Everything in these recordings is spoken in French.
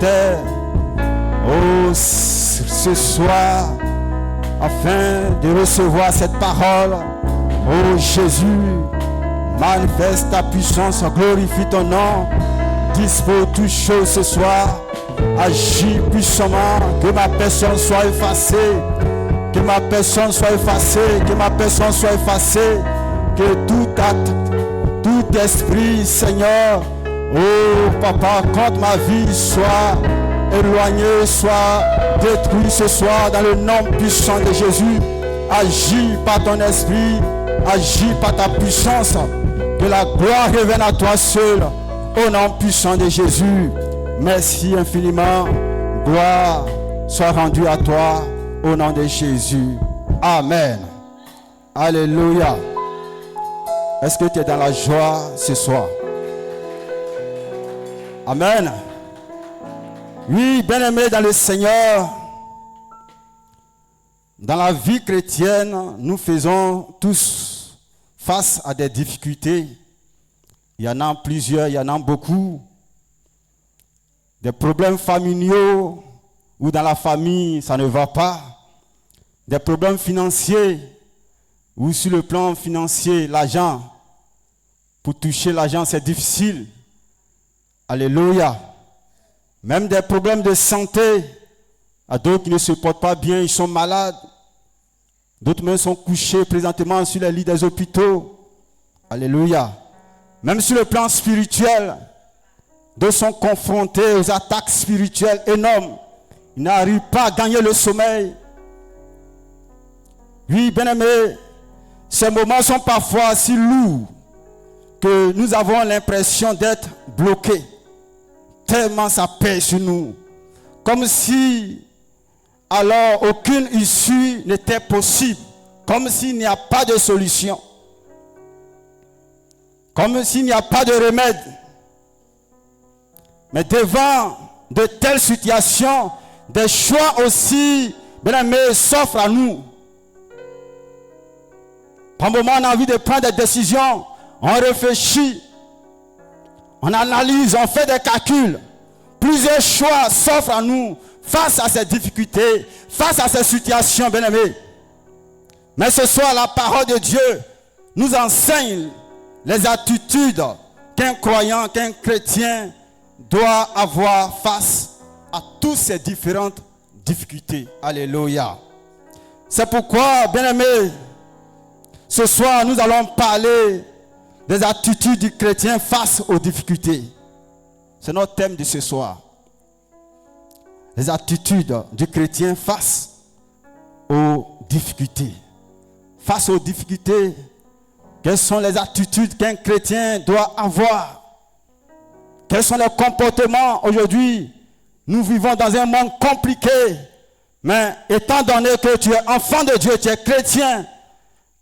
terre. Oh, ce soir, afin de recevoir cette parole, oh Jésus, manifeste ta puissance, glorifie ton nom, dispose toutes choses ce soir, agis puissamment, que ma personne soit effacée, que ma personne soit effacée, que ma personne soit effacée, que tout acte, tout esprit, Seigneur, oh Papa, contre ma vie soit éloigné, soit détruit ce soir dans le nom puissant de Jésus. Agis par ton esprit, agis par ta puissance, que la gloire revienne à toi seul, au nom puissant de Jésus. Merci infiniment, gloire soit rendue à toi, au nom de Jésus. Amen. Alléluia. Est-ce que tu es dans la joie ce soir? Amen. Oui, bien-aimés dans le Seigneur, dans la vie chrétienne, nous faisons tous face à des difficultés. Il y en a plusieurs, il y en a beaucoup. Des problèmes familiaux, ou dans la famille, ça ne va pas. Des problèmes financiers, ou sur le plan financier, l'argent, pour toucher l'argent, c'est difficile. Alléluia. Même des problèmes de santé. À d'autres qui ne se portent pas bien, ils sont malades. D'autres même sont couchés présentement sur les lits des hôpitaux. Alléluia. Même sur le plan spirituel, d'autres sont confrontés aux attaques spirituelles énormes. Ils n'arrivent pas à gagner le sommeil. Oui, bien-aimés, ces moments sont parfois si lourds que nous avons l'impression d'être bloqués. Tellement ça pèse sur nous. Comme si alors aucune issue n'était possible. Comme s'il n'y a pas de solution. Comme s'il n'y a pas de remède. Mais devant de telles situations, des choix aussi, bien aimés, s'offrent à nous. Par moment, on a envie de prendre des décisions. On réfléchit. On analyse, on fait des calculs. Plusieurs choix s'offrent à nous face à ces difficultés, face à ces situations, bien-aimés. Mais ce soir, la parole de Dieu nous enseigne les attitudes qu'un croyant, qu'un chrétien doit avoir face à toutes ces différentes difficultés. Alléluia. C'est pourquoi, bien-aimés, ce soir, nous allons parler des attitudes du chrétien face aux difficultés. C'est notre thème de ce soir. Les attitudes du chrétien face aux difficultés. Face aux difficultés, quelles sont les attitudes qu'un chrétien doit avoir? Quels sont les comportements aujourd'hui? Nous vivons dans un monde compliqué. Mais étant donné que tu es enfant de Dieu, tu es chrétien,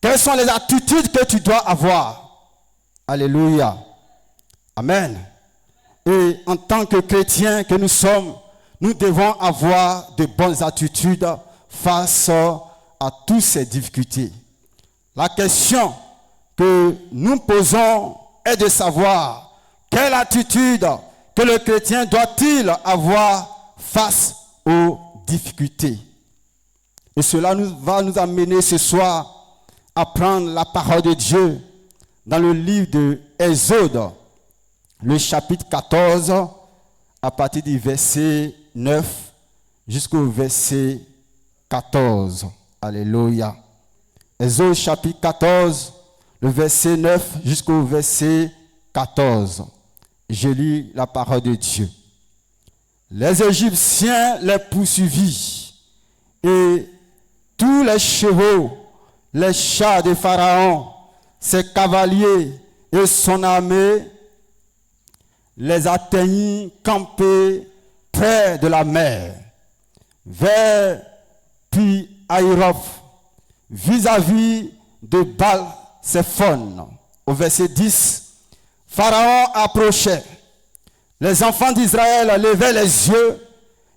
quelles sont les attitudes que tu dois avoir? Alléluia. Amen. Et en tant que chrétiens que nous sommes, nous devons avoir de bonnes attitudes face à toutes ces difficultés. La question que nous posons est de savoir quelle attitude que le chrétien doit-il avoir face aux difficultés. Et cela va nous amener ce soir à prendre la parole de Dieu dans le livre de Exode, le chapitre 14, à partir du verset 9 jusqu'au verset 14. Alléluia. Exode chapitre 14, le verset 9 jusqu'au verset 14. Je lis la parole de Dieu. Les Égyptiens les poursuivirent et tous les chevaux, les chars de Pharaon, ses cavaliers et son armée les atteignit campés près de la mer, vers Pi-Hahiroth, vis-à-vis de Baal-Séphon. Au verset 10, Pharaon approchait. Les enfants d'Israël levaient les yeux,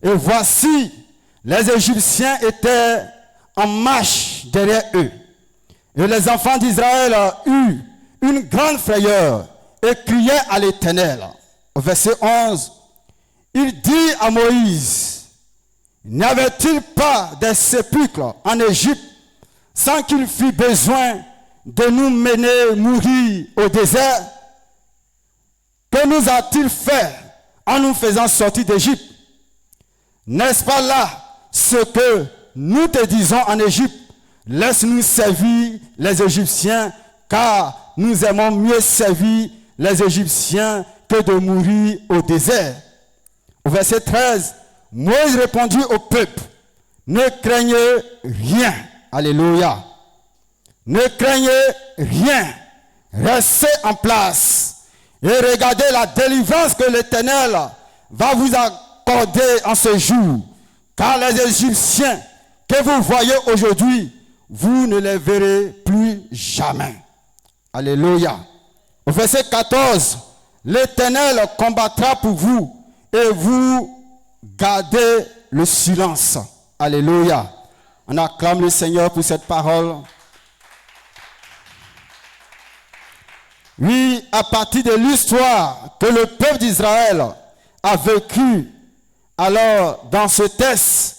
et voici, les Égyptiens étaient en marche derrière eux. Et les enfants d'Israël eurent une grande frayeur et criaient à l'Éternel. Au verset 11, il dit à Moïse, n'y avait-il pas des sépulcres en Égypte sans qu'il fût besoin de nous mener mourir au désert? Que nous a-t-il fait en nous faisant sortir d'Égypte? N'est-ce pas là ce que nous te disons en Égypte? Laisse-nous servir les Égyptiens, car nous aimons mieux servir les Égyptiens que de mourir au désert. Au verset 13, Moïse répondit au peuple, ne craignez rien. Alléluia. Ne craignez rien. Restez en place et regardez la délivrance que l'Éternel va vous accorder en ce jour. Car les Égyptiens que vous voyez aujourd'hui, vous ne les verrez plus jamais. Alléluia. Au verset 14, l'Éternel combattra pour vous et vous gardez le silence. Alléluia. On acclame le Seigneur pour cette parole. Oui, à partir de l'histoire que le peuple d'Israël a vécu, alors dans ce texte,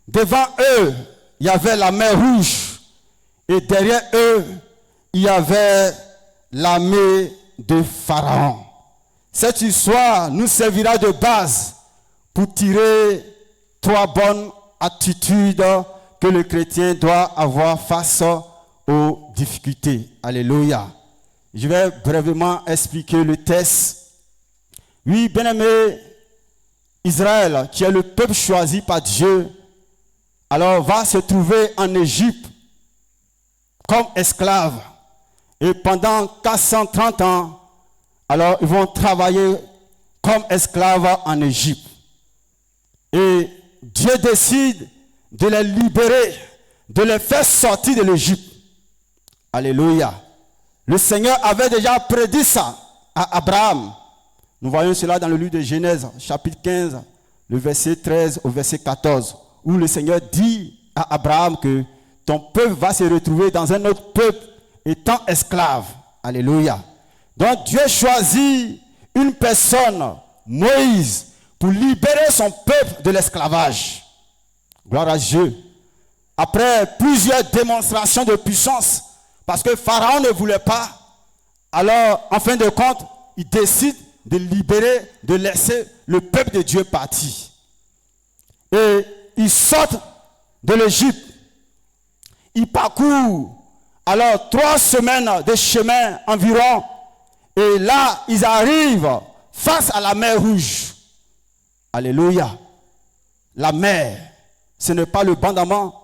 devant eux, il y avait la mer Rouge et derrière eux, il y avait l'armée de Pharaon. Cette histoire nous servira de base pour tirer 3 bonnes attitudes que le chrétien doit avoir face aux difficultés. Alléluia. Je vais brièvement expliquer le texte. Oui, bien-aimé, Israël, qui est le peuple choisi par Dieu, alors va se trouver en Égypte comme esclave. Et pendant 430 ans, alors ils vont travailler comme esclaves en Égypte. Et Dieu décide de les libérer, de les faire sortir de l'Égypte. Alléluia. Le Seigneur avait déjà prédit ça à Abraham. Nous voyons cela dans le livre de Genèse, chapitre 15, le verset 13 au verset 14, où le Seigneur dit à Abraham que ton peuple va se retrouver dans un autre peuple étant esclave. Alléluia. Donc Dieu choisit une personne, Moïse, pour libérer son peuple de l'esclavage. Gloire à Dieu. Après plusieurs démonstrations de puissance, parce que Pharaon ne voulait pas, alors en fin de compte, il décide de libérer, de laisser le peuple de Dieu partir. Et ils sortent de l'Égypte. Ils parcourent alors 3 semaines de chemin environ. Et là, ils arrivent face à la mer Rouge. Alléluia. La mer, ce n'est pas le bandament.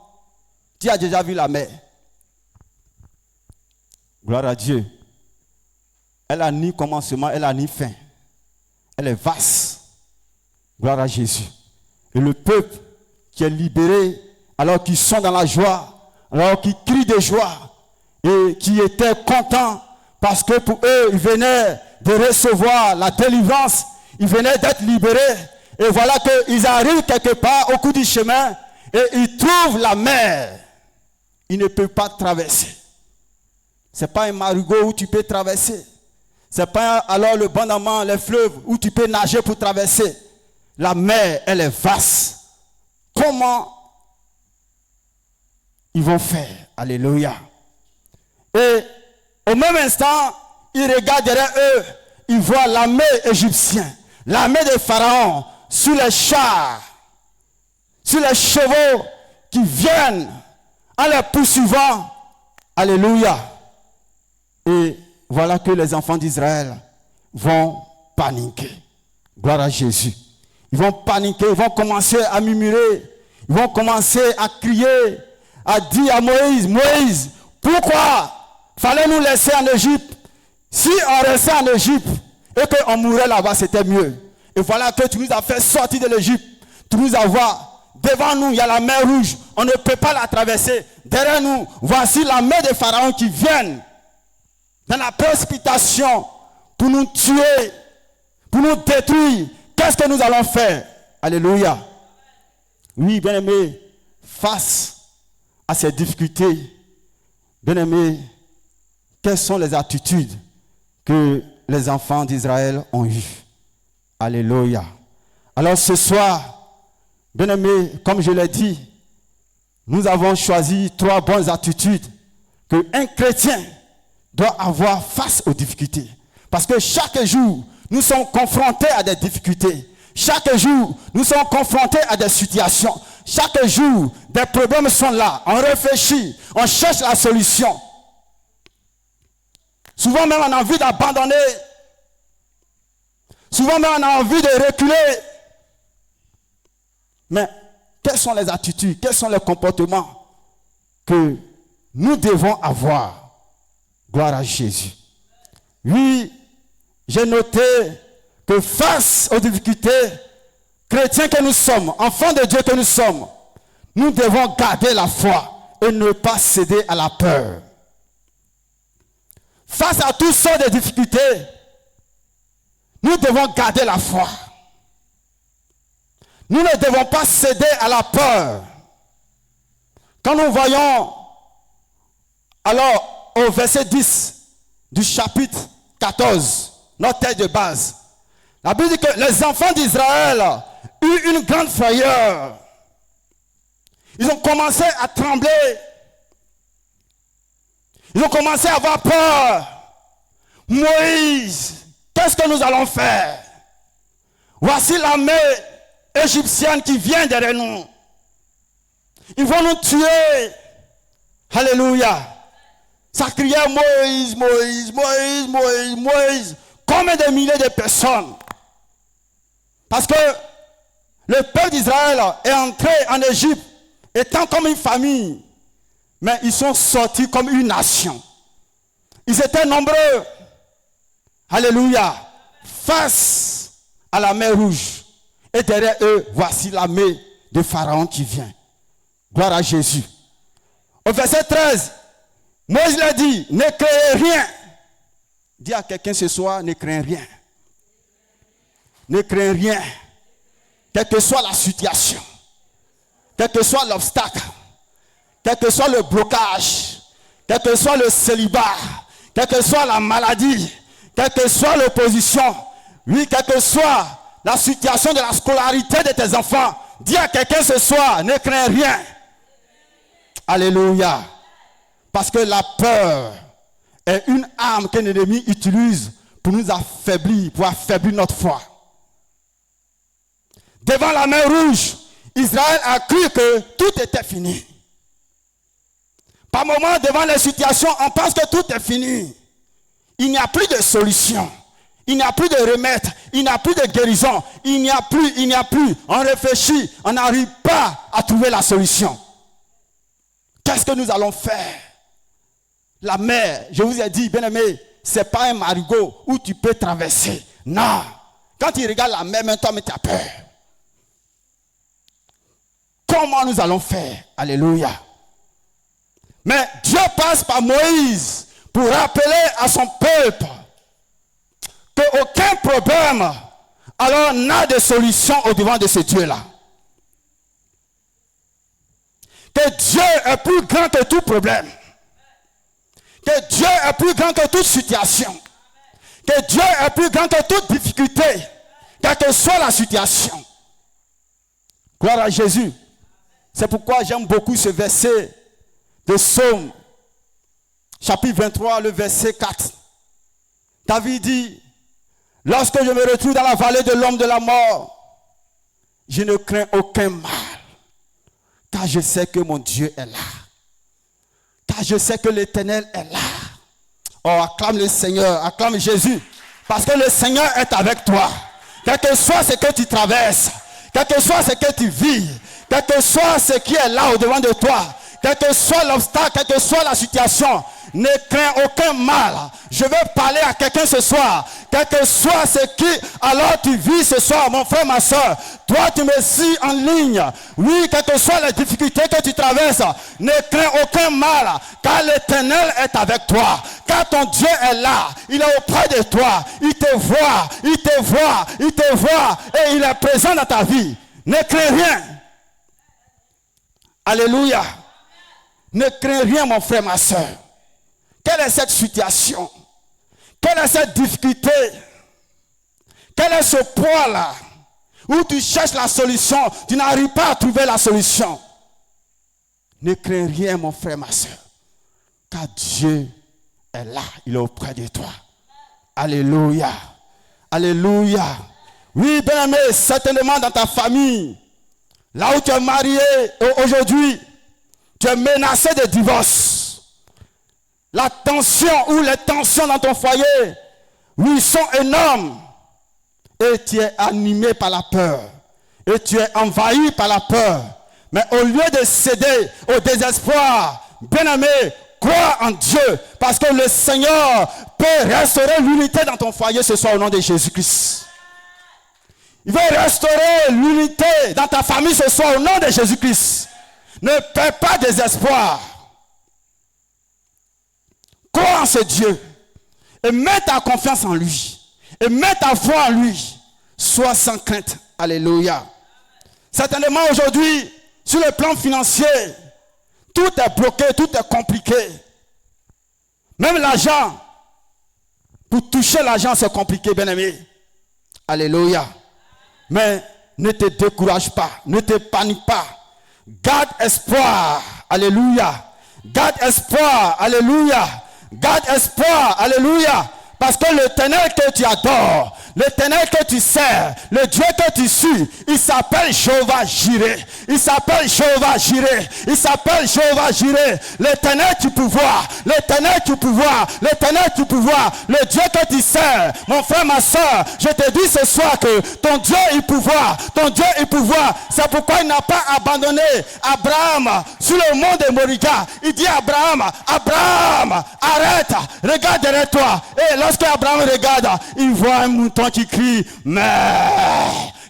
Tu as déjà vu la mer? Gloire à Dieu. Elle n'a ni commencement, elle n'a ni fin. Elle est vaste. Gloire à Jésus. Et le peuple qui est libéré, alors qu'ils sont dans la joie, alors qu'ils crient de joie, et qui étaient contents, parce que pour eux, ils venaient de recevoir la délivrance, ils venaient d'être libérés. Et voilà qu'ils arrivent quelque part au cours du chemin, et ils trouvent la mer. Ils ne peuvent pas traverser. Ce n'est pas un marigot où tu peux traverser. Ce n'est pas alors le bandament, les fleuves où tu peux nager pour traverser. La mer, elle est vaste. Comment ils vont faire? Alléluia. Et au même instant, ils regardent derrière eux, ils voient l'armée égyptienne, l'armée de Pharaon, sur les chars, sur les chevaux qui viennent en les poursuivant. Alléluia. Et voilà que les enfants d'Israël vont paniquer. Gloire à Jésus. Ils vont paniquer, ils vont commencer à murmurer, ils vont commencer à crier, à dire à Moïse, Moïse, pourquoi fallait nous laisser en Égypte? Si on restait en Égypte et qu'on mourait là-bas, c'était mieux. Et voilà que tu nous as fait sortir de l'Égypte. Tu nous as voir. Devant nous, il y a la mer Rouge. On ne peut pas la traverser. Derrière nous, voici la mer de Pharaon qui vient dans la précipitation pour nous tuer, pour nous détruire. Qu'est-ce que nous allons faire? Alléluia. Oui, bien-aimés, face à ces difficultés, bien-aimés, quelles sont les attitudes que les enfants d'Israël ont eues? Alléluia. Alors ce soir, bien-aimés, comme je l'ai dit, nous avons choisi 3 bonnes attitudes qu'un chrétien doit avoir face aux difficultés. Parce que chaque jour, nous sommes confrontés à des difficultés. Chaque jour, nous sommes confrontés à des situations. Chaque jour, des problèmes sont là. On réfléchit, on cherche la solution. Souvent même, on a envie d'abandonner. Souvent même, on a envie de reculer. Mais quelles sont les attitudes, quels sont les comportements que nous devons avoir? Gloire à Jésus. Oui, j'ai noté que face aux difficultés, chrétiens que nous sommes, enfants de Dieu que nous sommes, nous devons garder la foi et ne pas céder à la peur. Face à toutes sortes de difficultés, nous devons garder la foi. Nous ne devons pas céder à la peur. Quand nous voyons, alors, au verset 10 du chapitre 14, notre texte de base, la Bible dit que les enfants d'Israël eurent une grande frayeur. Ils ont commencé à trembler. Ils ont commencé à avoir peur. Moïse, qu'est-ce que nous allons faire? Voici l'armée égyptienne qui vient derrière nous. Ils vont nous tuer. Alléluia. Ça criait Moïse, Moïse, Moïse, Moïse, Moïse. Combien de milliers de personnes? Parce que le peuple d'Israël est entré en Égypte étant comme une famille. Mais ils sont sortis comme une nation. Ils étaient nombreux. Alléluia. Face à la mer Rouge. Et derrière eux, voici l'armée de Pharaon qui vient. Gloire à Jésus. Au verset 13, Moïse l'a dit, ne craignez rien. Dis à quelqu'un ce soir, ne craignez rien. Ne craignez rien. Quelle que soit la situation, quel que soit l'obstacle, quel que soit le blocage, quel que soit le célibat, quelle que soit la maladie, quelle que soit l'opposition, oui, quelle que soit la situation de la scolarité de tes enfants, dis à quelqu'un ce soir, ne crains rien. Alléluia. Parce que la peur est une arme que l'ennemi utilise pour nous affaiblir, pour affaiblir notre foi. Devant la mer Rouge, Israël a cru que tout était fini. Par moments, devant les situations, on pense que tout est fini. Il n'y a plus de solution. Il n'y a plus de remède. Il n'y a plus de guérison. Il n'y a plus. On réfléchit. On n'arrive pas à trouver la solution. Qu'est-ce que nous allons faire? La mer, je vous ai dit, bien aimé, ce n'est pas un marigot où tu peux traverser. Non. Quand tu regardes la mer, même toi, tu as peur. Comment nous allons faire? Alléluia. Mais Dieu passe par Moïse pour rappeler à son peuple qu'aucun problème alors n'a de solution au devant de ce Dieu-là. Que Dieu est plus grand que tout problème. Que Dieu est plus grand que toute situation. Que Dieu est plus grand que toute difficulté. Quelle que soit la situation. Gloire à Jésus. C'est pourquoi j'aime beaucoup ce verset de Psaume, chapitre 23, le verset 4. David dit, lorsque je me retrouve dans la vallée de l'homme de la mort, je ne crains aucun mal, car je sais que mon Dieu est là. Car je sais que l'Éternel est là. Oh, acclame le Seigneur, acclame Jésus, parce que le Seigneur est avec toi. Quel que soit ce que tu traverses, quel que soit ce que tu vis, quel que soit ce qui est là au-devant de toi, quel que soit l'obstacle, quelle que soit la situation, ne crains aucun mal. Je veux parler à quelqu'un ce soir. Quel que soit ce qui, alors tu vis ce soir, mon frère, ma soeur. Toi, tu me suis en ligne. Oui, quelles que soient les difficultés que tu traverses, ne crains aucun mal, car l'Éternel est avec toi. Car ton Dieu est là. Il est auprès de toi. Il te voit, il te voit, il te voit. Et il est présent dans ta vie. Ne crains rien. Alléluia. Ne crains rien, mon frère, ma soeur. Quelle est cette situation? Quelle est cette difficulté? Quel est ce poids-là? où tu cherches la solution, tu n'arrives pas à trouver la solution. Ne crains rien, mon frère, ma soeur, car Dieu est là, il est auprès de toi. Alléluia. Alléluia. Oui, bien-aimé, certainement dans ta famille, là où tu es marié aujourd'hui, tu es menacé de divorce. La tension ou les tensions dans ton foyer, oui, sont énormes. Et tu es animé par la peur. Et tu es envahi par la peur. Mais au lieu de céder au désespoir, bien-aimé, crois en Dieu. Parce que le Seigneur peut restaurer l'unité dans ton foyer ce soir au nom de Jésus-Christ. Il veut restaurer l'unité dans ta famille ce soir au nom de Jésus-Christ. Ne perds pas désespoir. Crois en ce Dieu. Et mets ta confiance en lui. Et mets ta foi en lui. Sois sans crainte. Alléluia. Certainement aujourd'hui, sur le plan financier, tout est bloqué, tout est compliqué. Même l'argent, pour toucher l'argent, c'est compliqué, bien-aimé. Alléluia. Mais ne te décourage pas, ne te panique pas. Garde espoir. Alléluia. Garde espoir. Alléluia. Garde espoir. Alléluia. Parce que l'Éternel que tu adores, l'Éternel que tu sers, le Dieu que tu suis, il s'appelle Jéhovah Jireh. Il s'appelle Jéhovah Jireh. Il s'appelle Jéhovah Jireh. L'Éternel du pouvoir, l'Éternel du pouvoir, l'Éternel du pouvoir, le Dieu que tu sers. Mon frère, ma soeur, je te dis ce soir que ton Dieu est pouvoir, ton Dieu est pouvoir. C'est pourquoi il n'a pas abandonné Abraham sur le mont de Moriah. Il dit à Abraham, Abraham, arrête, regarde derrière toi. Et lorsque Abraham regarde, il voit un mouton qui crie, mais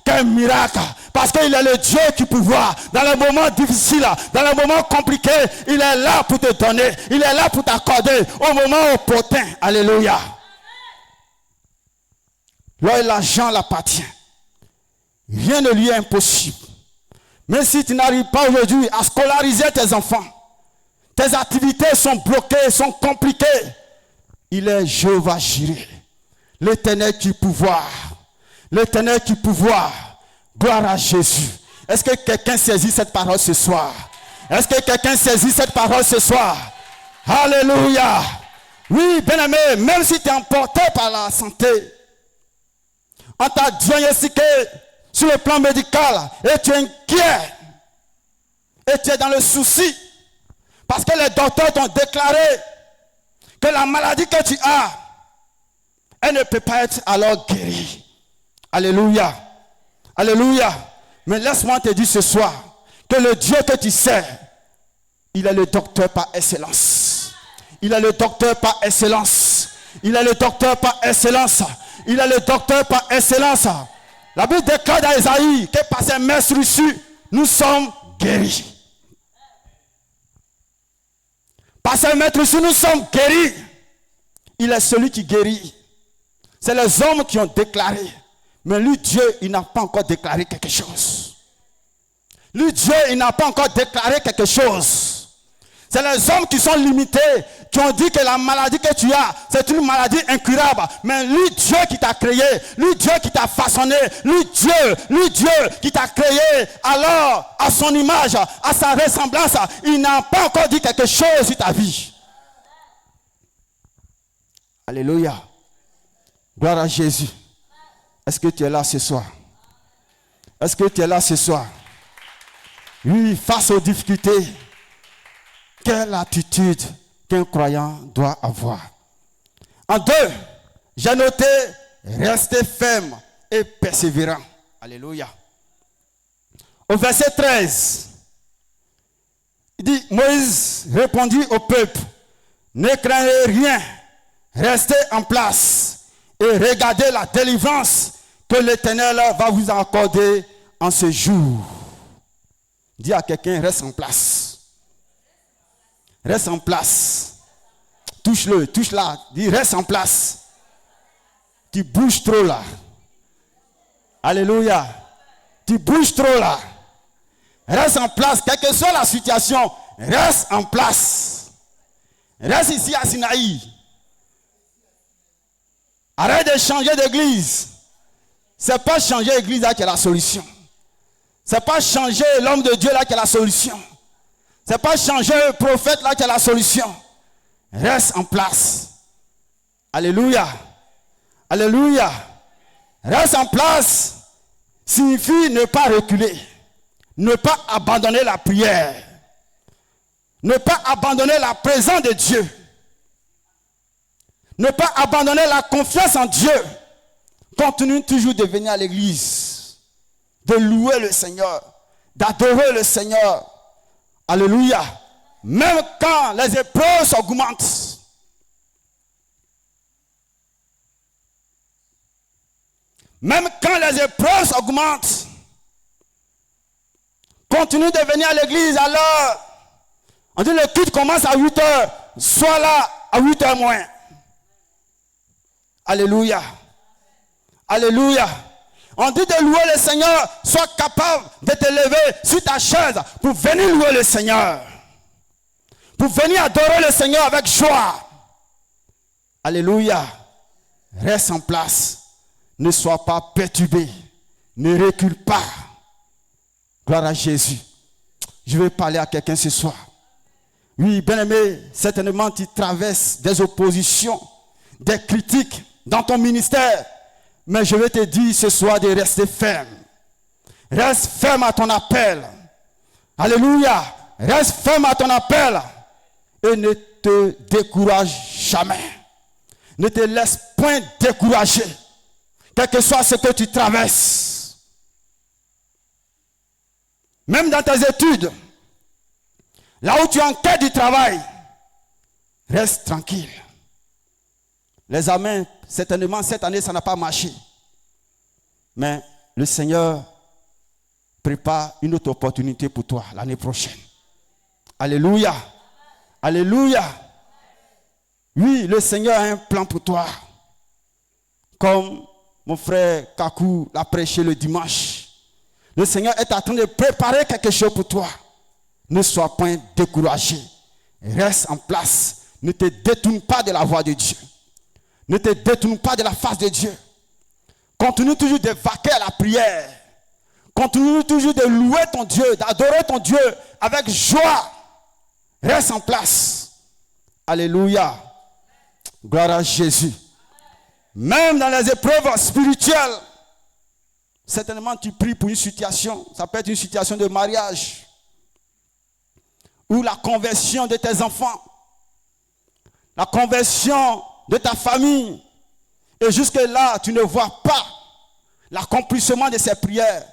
quel miracle! Parce qu'il est le Dieu qui pouvoir. Dans les moments difficiles, dans les moments compliqués, il est là pour te donner, il est là pour t'accorder au moment opportun. Alléluia. Là, l'argent l'appartient. Rien ne lui est impossible. Même si tu n'arrives pas aujourd'hui à scolariser tes enfants, tes activités sont bloquées, sont compliquées. Il est Jéhovah Jireh, l'Éternel qui pouvoir, l'Éternel qui pouvoir. Gloire à Jésus. Est-ce que quelqu'un saisit cette parole ce soir? Est-ce que quelqu'un saisit cette parole ce soir? Alléluia. Oui, bien-aimé, même si tu es emporté par la santé, on t'a diagnostiqué sur le plan médical et tu es inquiet et tu es dans le souci parce que les docteurs t'ont déclaré que la maladie que tu as, elle ne peut pas être alors guérie. Alléluia. Alléluia. Mais laisse-moi te dire ce soir que le Dieu que tu sers, il est le docteur par excellence. Il est le docteur par excellence. Il est le docteur par excellence. Il est le docteur par excellence. La Bible déclare dans Isaïe que par ses mains reçues, nous sommes guéris. Par ses mains reçues, nous sommes guéris. Il est celui qui guérit. C'est les hommes qui ont déclaré. Mais lui, Dieu, il n'a pas encore déclaré quelque chose. Lui, Dieu, il n'a pas encore déclaré quelque chose. C'est les hommes qui sont limités, qui ont dit que la maladie que tu as, c'est une maladie incurable. Mais lui, Dieu qui t'a créé, lui, Dieu qui t'a façonné, lui, Dieu qui t'a créé, alors, à son image, à sa ressemblance, il n'a pas encore dit quelque chose sur ta vie. Alléluia. Gloire à Jésus. Est-ce que tu es là ce soir? Est-ce que tu es là ce soir? Oui, face aux difficultés, quelle attitude qu'un croyant doit avoir? En deux, j'ai noté, rester ferme et persévérant. Alléluia. Au verset 13, il dit, Moïse répondit au peuple, ne craignez rien, restez en place et regardez la délivrance que l'Éternel va vous accorder en ce jour. Dis à quelqu'un, reste en place. Reste en place. Touche-le, touche-la. Dis, reste en place. Tu bouges trop là. Alléluia. Tu bouges trop là. Reste en place. Quelle que soit la situation, reste en place. Reste ici à Sinaï. Arrête de changer d'église. c'est pas changer l'église là qui est la solution. C'est pas changer l'homme de Dieu là qui est la solution. C'est pas changer le prophète là qui est la solution. Reste en place. Alléluia. Alléluia. Reste en place signifie ne pas reculer. Ne pas abandonner la prière. Ne pas abandonner la présence de Dieu. Ne pas abandonner la confiance en Dieu. Continue toujours de venir à l'église, de louer le Seigneur, d'adorer le Seigneur. Alléluia. Même quand les épreuves augmentent. Même quand les épreuves augmentent. Continue de venir à l'église à l'heure. On dit le culte commence à 8h. Sois là à 8h moins. Alléluia. Alléluia. On dit de louer le Seigneur. Sois capable de te lever sur ta chaise pour venir louer le Seigneur. Pour venir adorer le Seigneur avec joie. Alléluia. Reste en place. Ne sois pas perturbé. Ne recule pas. Gloire à Jésus. Je vais parler à quelqu'un ce soir. Oui, bien-aimé, certainement tu traverses des oppositions, des critiques dans ton ministère. Mais je vais te dire ce soir de rester ferme. Reste ferme à ton appel. Alléluia. Reste ferme à ton appel. Et ne te décourage jamais. Ne te laisse point décourager. Quel que soit ce que tu traverses. Même dans tes études. Là où tu es en quête du travail. Reste tranquille. Les amens, certainement cette année ça n'a pas marché. Mais le Seigneur prépare une autre opportunité pour toi l'année prochaine. Alléluia. Alléluia. Oui, le Seigneur a un plan pour toi. Comme mon frère Kakou l'a prêché le dimanche. Le Seigneur est en train de préparer quelque chose pour toi. Ne sois point découragé. Reste en place. Ne te détourne pas de la voie de Dieu. Ne te détourne pas de la face de Dieu. Continue toujours de vaquer à la prière. Continue toujours de louer ton Dieu, d'adorer ton Dieu avec joie. Reste en place. Alléluia. Gloire à Jésus. Même dans les épreuves spirituelles, certainement tu pries pour une situation. Ça peut être une situation de mariage. Ou la conversion de tes enfants. La conversion de ta famille. Et jusque-là, tu ne vois pas l'accomplissement de ces prières.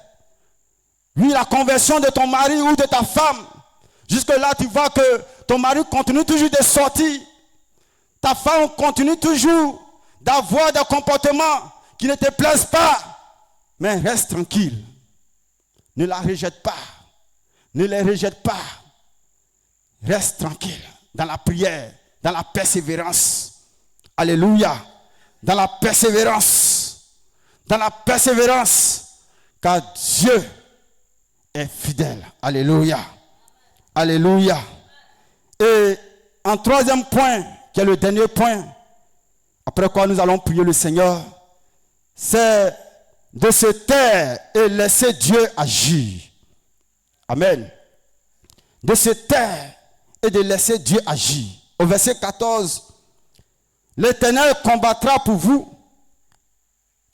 Oui, la conversion de ton mari ou de ta femme. Jusque-là, tu vois que ton mari continue toujours de sortir. Ta femme continue toujours d'avoir des comportements qui ne te plaisent pas. Mais reste tranquille. Ne la rejette pas. Ne les rejette pas. Reste tranquille dans la prière, dans la persévérance. Alléluia. Dans la persévérance. Dans la persévérance. Car Dieu est fidèle. Alléluia. Alléluia. Et en troisième point, qui est le dernier point, après quoi nous allons prier le Seigneur, c'est de se taire et laisser Dieu agir. Amen. De se taire et de laisser Dieu agir. Au verset 14, l'Éternel combattra pour vous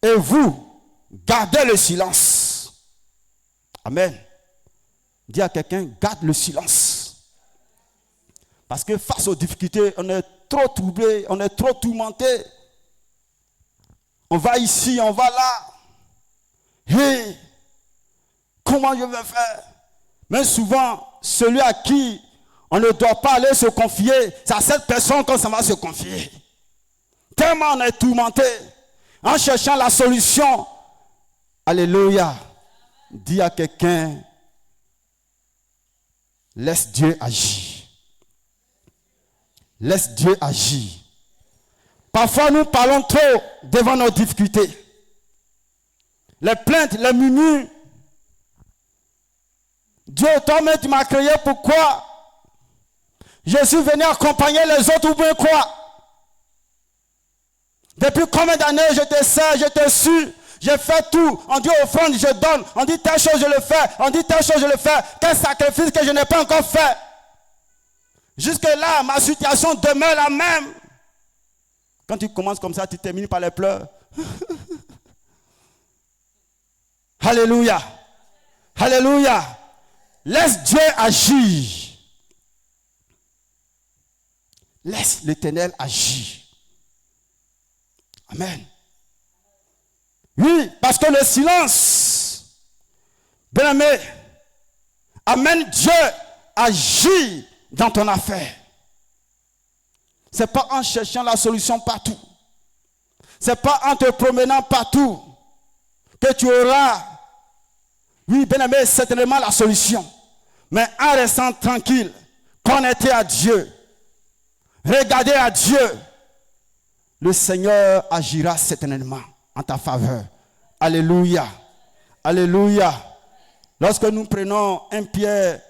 et vous gardez le silence. Amen. Dis à quelqu'un, garde le silence. Parce que face aux difficultés, on est trop troublé, on est trop tourmenté. On va ici, on va là. Hey, comment je vais faire? Mais souvent, celui à qui on ne doit pas aller se confier, c'est à cette personne qu'on s'en va se confier. Tellement on est tourmenté, en cherchant la solution. Alléluia. Dis à quelqu'un, laisse Dieu agir. Laisse Dieu agir. Parfois nous parlons trop devant nos difficultés. Les plaintes, les murmures. Dieu, toi-même tu m'as créé, pourquoi je suis venu accompagner les autres ou bien quoi? Depuis combien d'années je te sers, je te suis, Je fais tout. On dit offrande, je donne. On dit telle chose, je le fais. On dit telle chose, je le fais. Quel sacrifice que je n'ai pas encore fait. Jusque-là, ma situation demeure la même. Quand tu commences comme ça, tu termines par les pleurs. Alléluia. Alléluia. Laisse Dieu agir. Laisse l'Éternel agir. Amen. Oui, parce que le silence, bien-aimé, amène Dieu à agir dans ton affaire. Ce n'est pas en cherchant la solution partout. Ce n'est pas en te promenant partout que tu auras, oui, bien-aimé, certainement la solution. Mais en restant tranquille, connecté à Dieu, regardez à Dieu, le Seigneur agira certainement en ta faveur. Alléluia. Alléluia. Lorsque nous prenons 1 Pierre,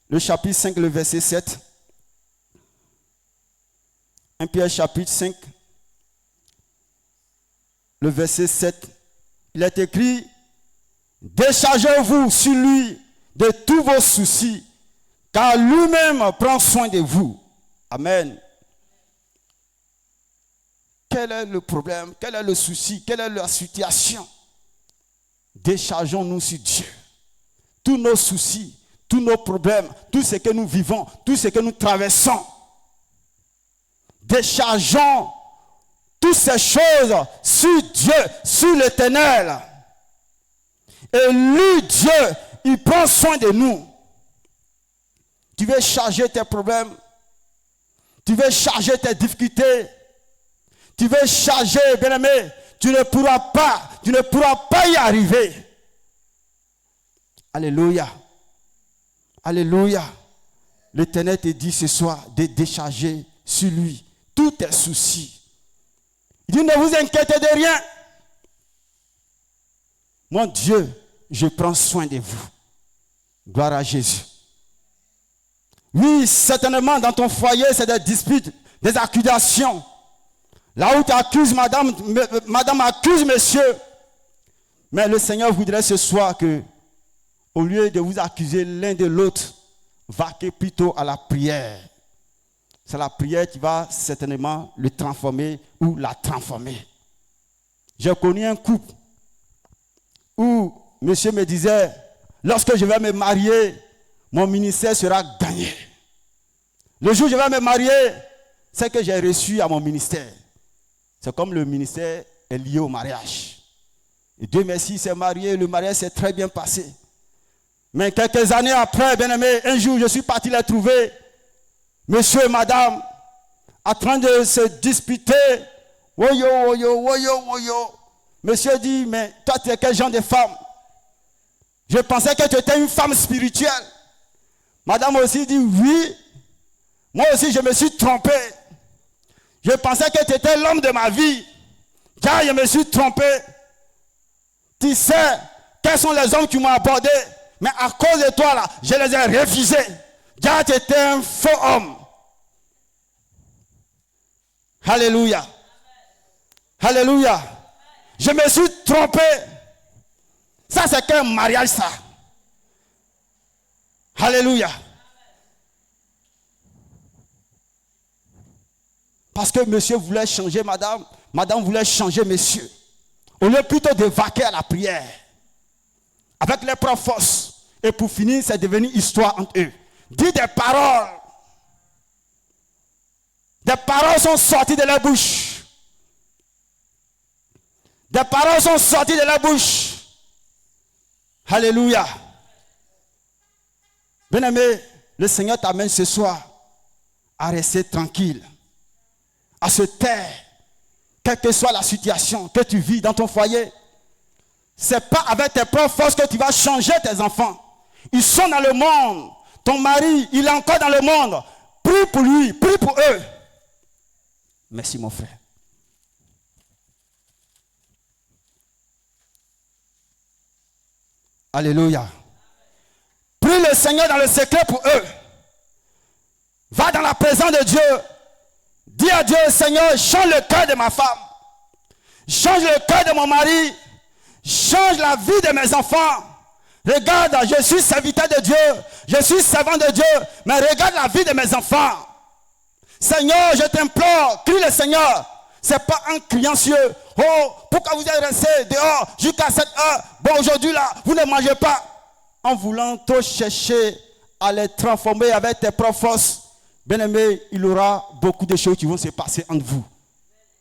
le chapitre 5, le verset 7. 1 Pierre chapitre 5, le verset 7. Il est écrit, déchargez-vous sur lui de tous vos soucis, car lui-même prend soin de vous. Amen. Quel est le problème? Quel est le souci? Quelle est la situation? Déchargeons-nous sur Dieu. Tous nos soucis, tous nos problèmes, tout ce que nous vivons, tout ce que nous traversons. Déchargeons toutes ces choses sur Dieu, sur l'Éternel. Et lui, Dieu, il prend soin de nous. Tu veux charger tes problèmes. Tu veux charger tes difficultés. Tu veux charger, bien-aimé. Tu ne pourras pas y arriver. Alléluia. Alléluia. L'Éternel te dit ce soir de décharger sur lui tous tes soucis. Il dit, ne vous inquiétez de rien. Mon Dieu, je prends soin de vous. Gloire à Jésus. Oui, certainement, dans ton foyer, c'est des disputes, des accusations. Là où tu accuses madame accuse monsieur. Mais le Seigneur voudrait ce soir que, au lieu de vous accuser l'un de l'autre, vaquez plutôt à la prière. C'est la prière qui va certainement le transformer ou la transformer. J'ai connu un couple où monsieur me disait, lorsque je vais me marier, mon ministère sera gagné. Le jour où je vais me marier, c'est que j'ai reçu à mon ministère. C'est comme le ministère est lié au mariage. Et Dieu merci, il s'est marié, le mariage s'est très bien passé. Mais quelques années après, bien aimé, un jour je suis parti les trouver. Monsieur et madame, en train de se disputer. Woyo, woyo, woyo, woyo. Monsieur dit, mais toi tu es quel genre de femme? Je pensais que tu étais une femme spirituelle. Madame aussi dit, oui. Moi aussi je me suis trompé. Je pensais que tu étais l'homme de ma vie. Car je me suis trompé. Tu sais, quels sont les hommes qui m'ont abordé? Mais à cause de toi là, je les ai refusés. Car tu étais un faux homme. Alléluia. Alléluia. Je me suis trompé. Ça c'est qu'un mariage ça. Alléluia. Parce que monsieur voulait changer madame, madame voulait changer monsieur. Au lieu plutôt de vaquer à la prière. Avec les propres forces. Et pour finir, c'est devenu histoire entre eux. Dis des paroles. Des paroles sont sorties de leur bouche. Des paroles sont sorties de leur bouche. Alléluia. Bien-aimé, le Seigneur t'amène ce soir à rester tranquille. À se taire. Quelle que soit la situation que tu vis dans ton foyer. Ce n'est pas avec tes propres forces que tu vas changer tes enfants. Ils sont dans le monde. Ton mari, il est encore dans le monde. Prie pour lui, prie pour eux. Merci mon frère. Alléluia. Prie le Seigneur dans le secret pour eux. Va dans la présence de Dieu. Dis à Dieu, Seigneur, change le cœur de ma femme. Change le cœur de mon mari. change la vie de mes enfants. Regarde, je suis serviteur de Dieu, je suis servant de Dieu, mais regarde la vie de mes enfants. Seigneur, je t'implore, crie le Seigneur. C'est pas en criant sur eux. Oh, pourquoi vous êtes restés dehors jusqu'à cette heure? Bon, aujourd'hui là, vous ne mangez pas. En voulant trop chercher à les transformer avec tes propres forces, bien-aimé, il y aura beaucoup de choses qui vont se passer entre vous.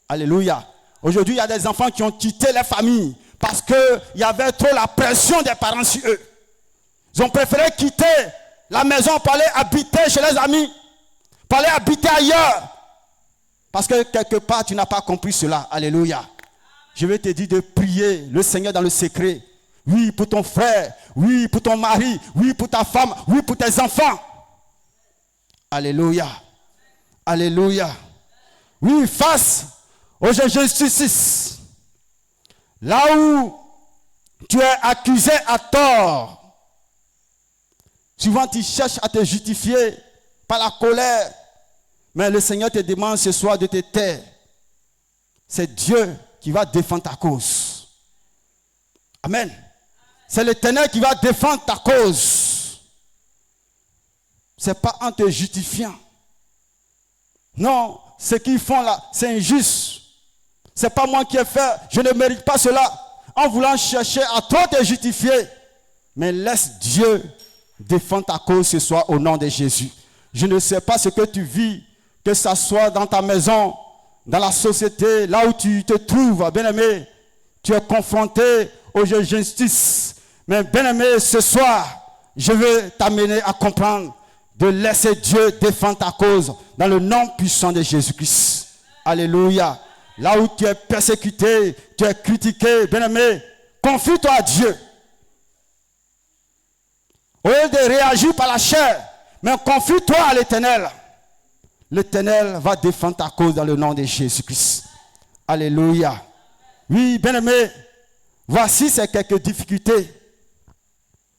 Alléluia. Aujourd'hui, il y a des enfants qui ont quitté les familles parce qu'il y avait trop la pression des parents sur eux. Ils ont préféré quitter la maison pour aller habiter chez les amis, pour aller habiter ailleurs. Parce que quelque part, tu n'as pas compris cela. Alléluia. Je vais te dire de prier le Seigneur dans le secret. Oui, pour ton frère. Oui, pour ton mari. Oui, pour ta femme. Oui, pour tes enfants. Alléluia. Alléluia. Oui, face aux injustices. Là où tu es accusé à tort. Souvent, tu cherches à te justifier par la colère. Mais le Seigneur te demande ce soir de te taire. C'est Dieu qui va défendre ta cause. Amen. C'est l'Éternel qui va défendre ta cause. Ce n'est pas en te justifiant. Non, ce qu'ils font là, c'est injuste. Ce n'est pas moi qui ai fait. Je ne mérite pas cela. En voulant chercher à trop te justifier. Mais laisse Dieu défendre ta cause ce soir au nom de Jésus. Je ne sais pas ce que tu vis. Que ce soit dans ta maison, dans la société, là où tu te trouves, bien-aimé, tu es confronté aux injustices. Mais bien-aimé, ce soir, je veux t'amener à comprendre de laisser Dieu défendre ta cause dans le nom puissant de Jésus-Christ. Alléluia. Là où tu es persécuté, tu es critiqué, bien-aimé, confie-toi à Dieu. Au lieu de réagir par la chair, mais confie-toi à l'Éternel. L'Éternel va défendre ta cause dans le nom de Jésus-Christ. Alléluia. Oui, bien-aimés, voici ces quelques difficultés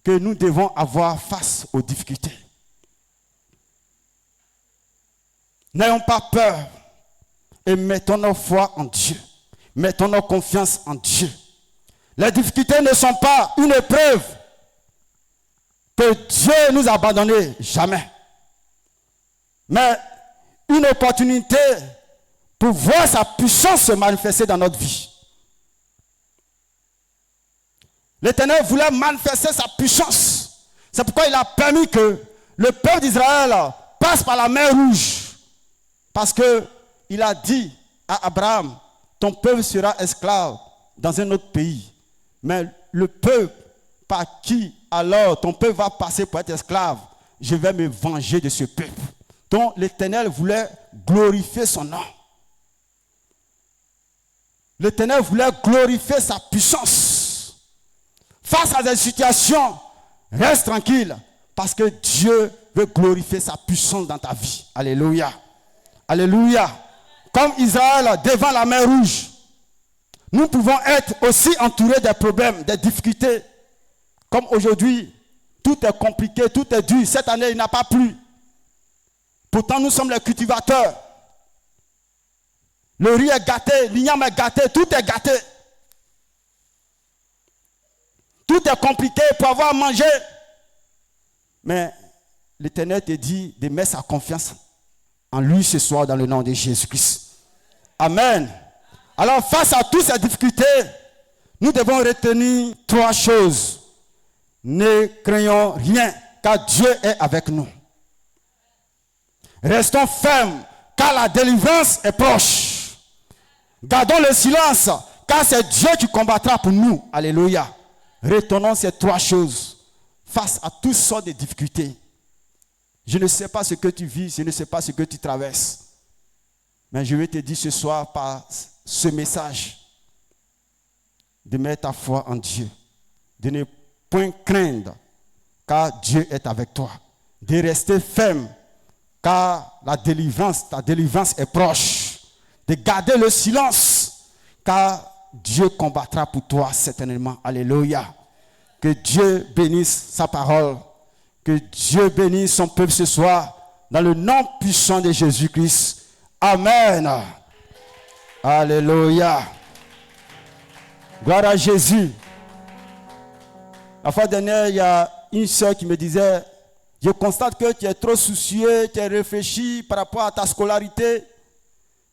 que nous devons avoir face aux difficultés. N'ayons pas peur et mettons nos foi en Dieu. Mettons nos confiance en Dieu. Les difficultés ne sont pas une épreuve que Dieu nous a abandonnés, jamais. Mais une opportunité pour voir sa puissance se manifester dans notre vie. L'Éternel voulait manifester sa puissance. C'est pourquoi il a permis que le peuple d'Israël passe par la mer Rouge. Parce qu'il a dit à Abraham, ton peuple sera esclave dans un autre pays. Mais le peuple par qui alors ton peuple va passer pour être esclave, je vais me venger de ce peuple. Donc l'Éternel voulait glorifier son nom. L'Éternel voulait glorifier sa puissance. Face à des situations, reste tranquille parce que Dieu veut glorifier sa puissance dans ta vie. Alléluia. Alléluia. Comme Israël devant la mer Rouge, nous pouvons être aussi entourés des problèmes, des difficultés. Comme aujourd'hui, tout est compliqué, tout est dur. Cette année, il n'a pas plu. Pourtant, nous sommes les cultivateurs. Le riz est gâté, l'igname est gâté, tout est gâté. Tout est compliqué pour avoir mangé. Mais l'Éternel te dit de mettre sa confiance en lui ce soir dans le nom de Jésus-Christ. Amen. Alors, face à toutes ces difficultés, nous devons retenir trois choses. Ne craignons rien, car Dieu est avec nous. Restons fermes, car la délivrance est proche. Gardons le silence, car c'est Dieu qui combattra pour nous. Alléluia. Retenons ces trois choses face à toutes sortes de difficultés. Je ne sais pas ce que tu vis, je ne sais pas ce que tu traverses. Mais je vais te dire ce soir par ce message de mettre ta foi en Dieu. De ne point craindre, car Dieu est avec toi. De rester ferme, car ta délivrance est proche. De garder le silence, car Dieu combattra pour toi certainement. Alléluia. Que Dieu bénisse sa parole. Que Dieu bénisse son peuple ce soir. Dans le nom puissant de Jésus-Christ. Amen. Alléluia. Gloire à Jésus. La fois dernière, il y a une soeur qui me disait, je constate que tu es trop soucieux, tu es réfléchi par rapport à ta scolarité.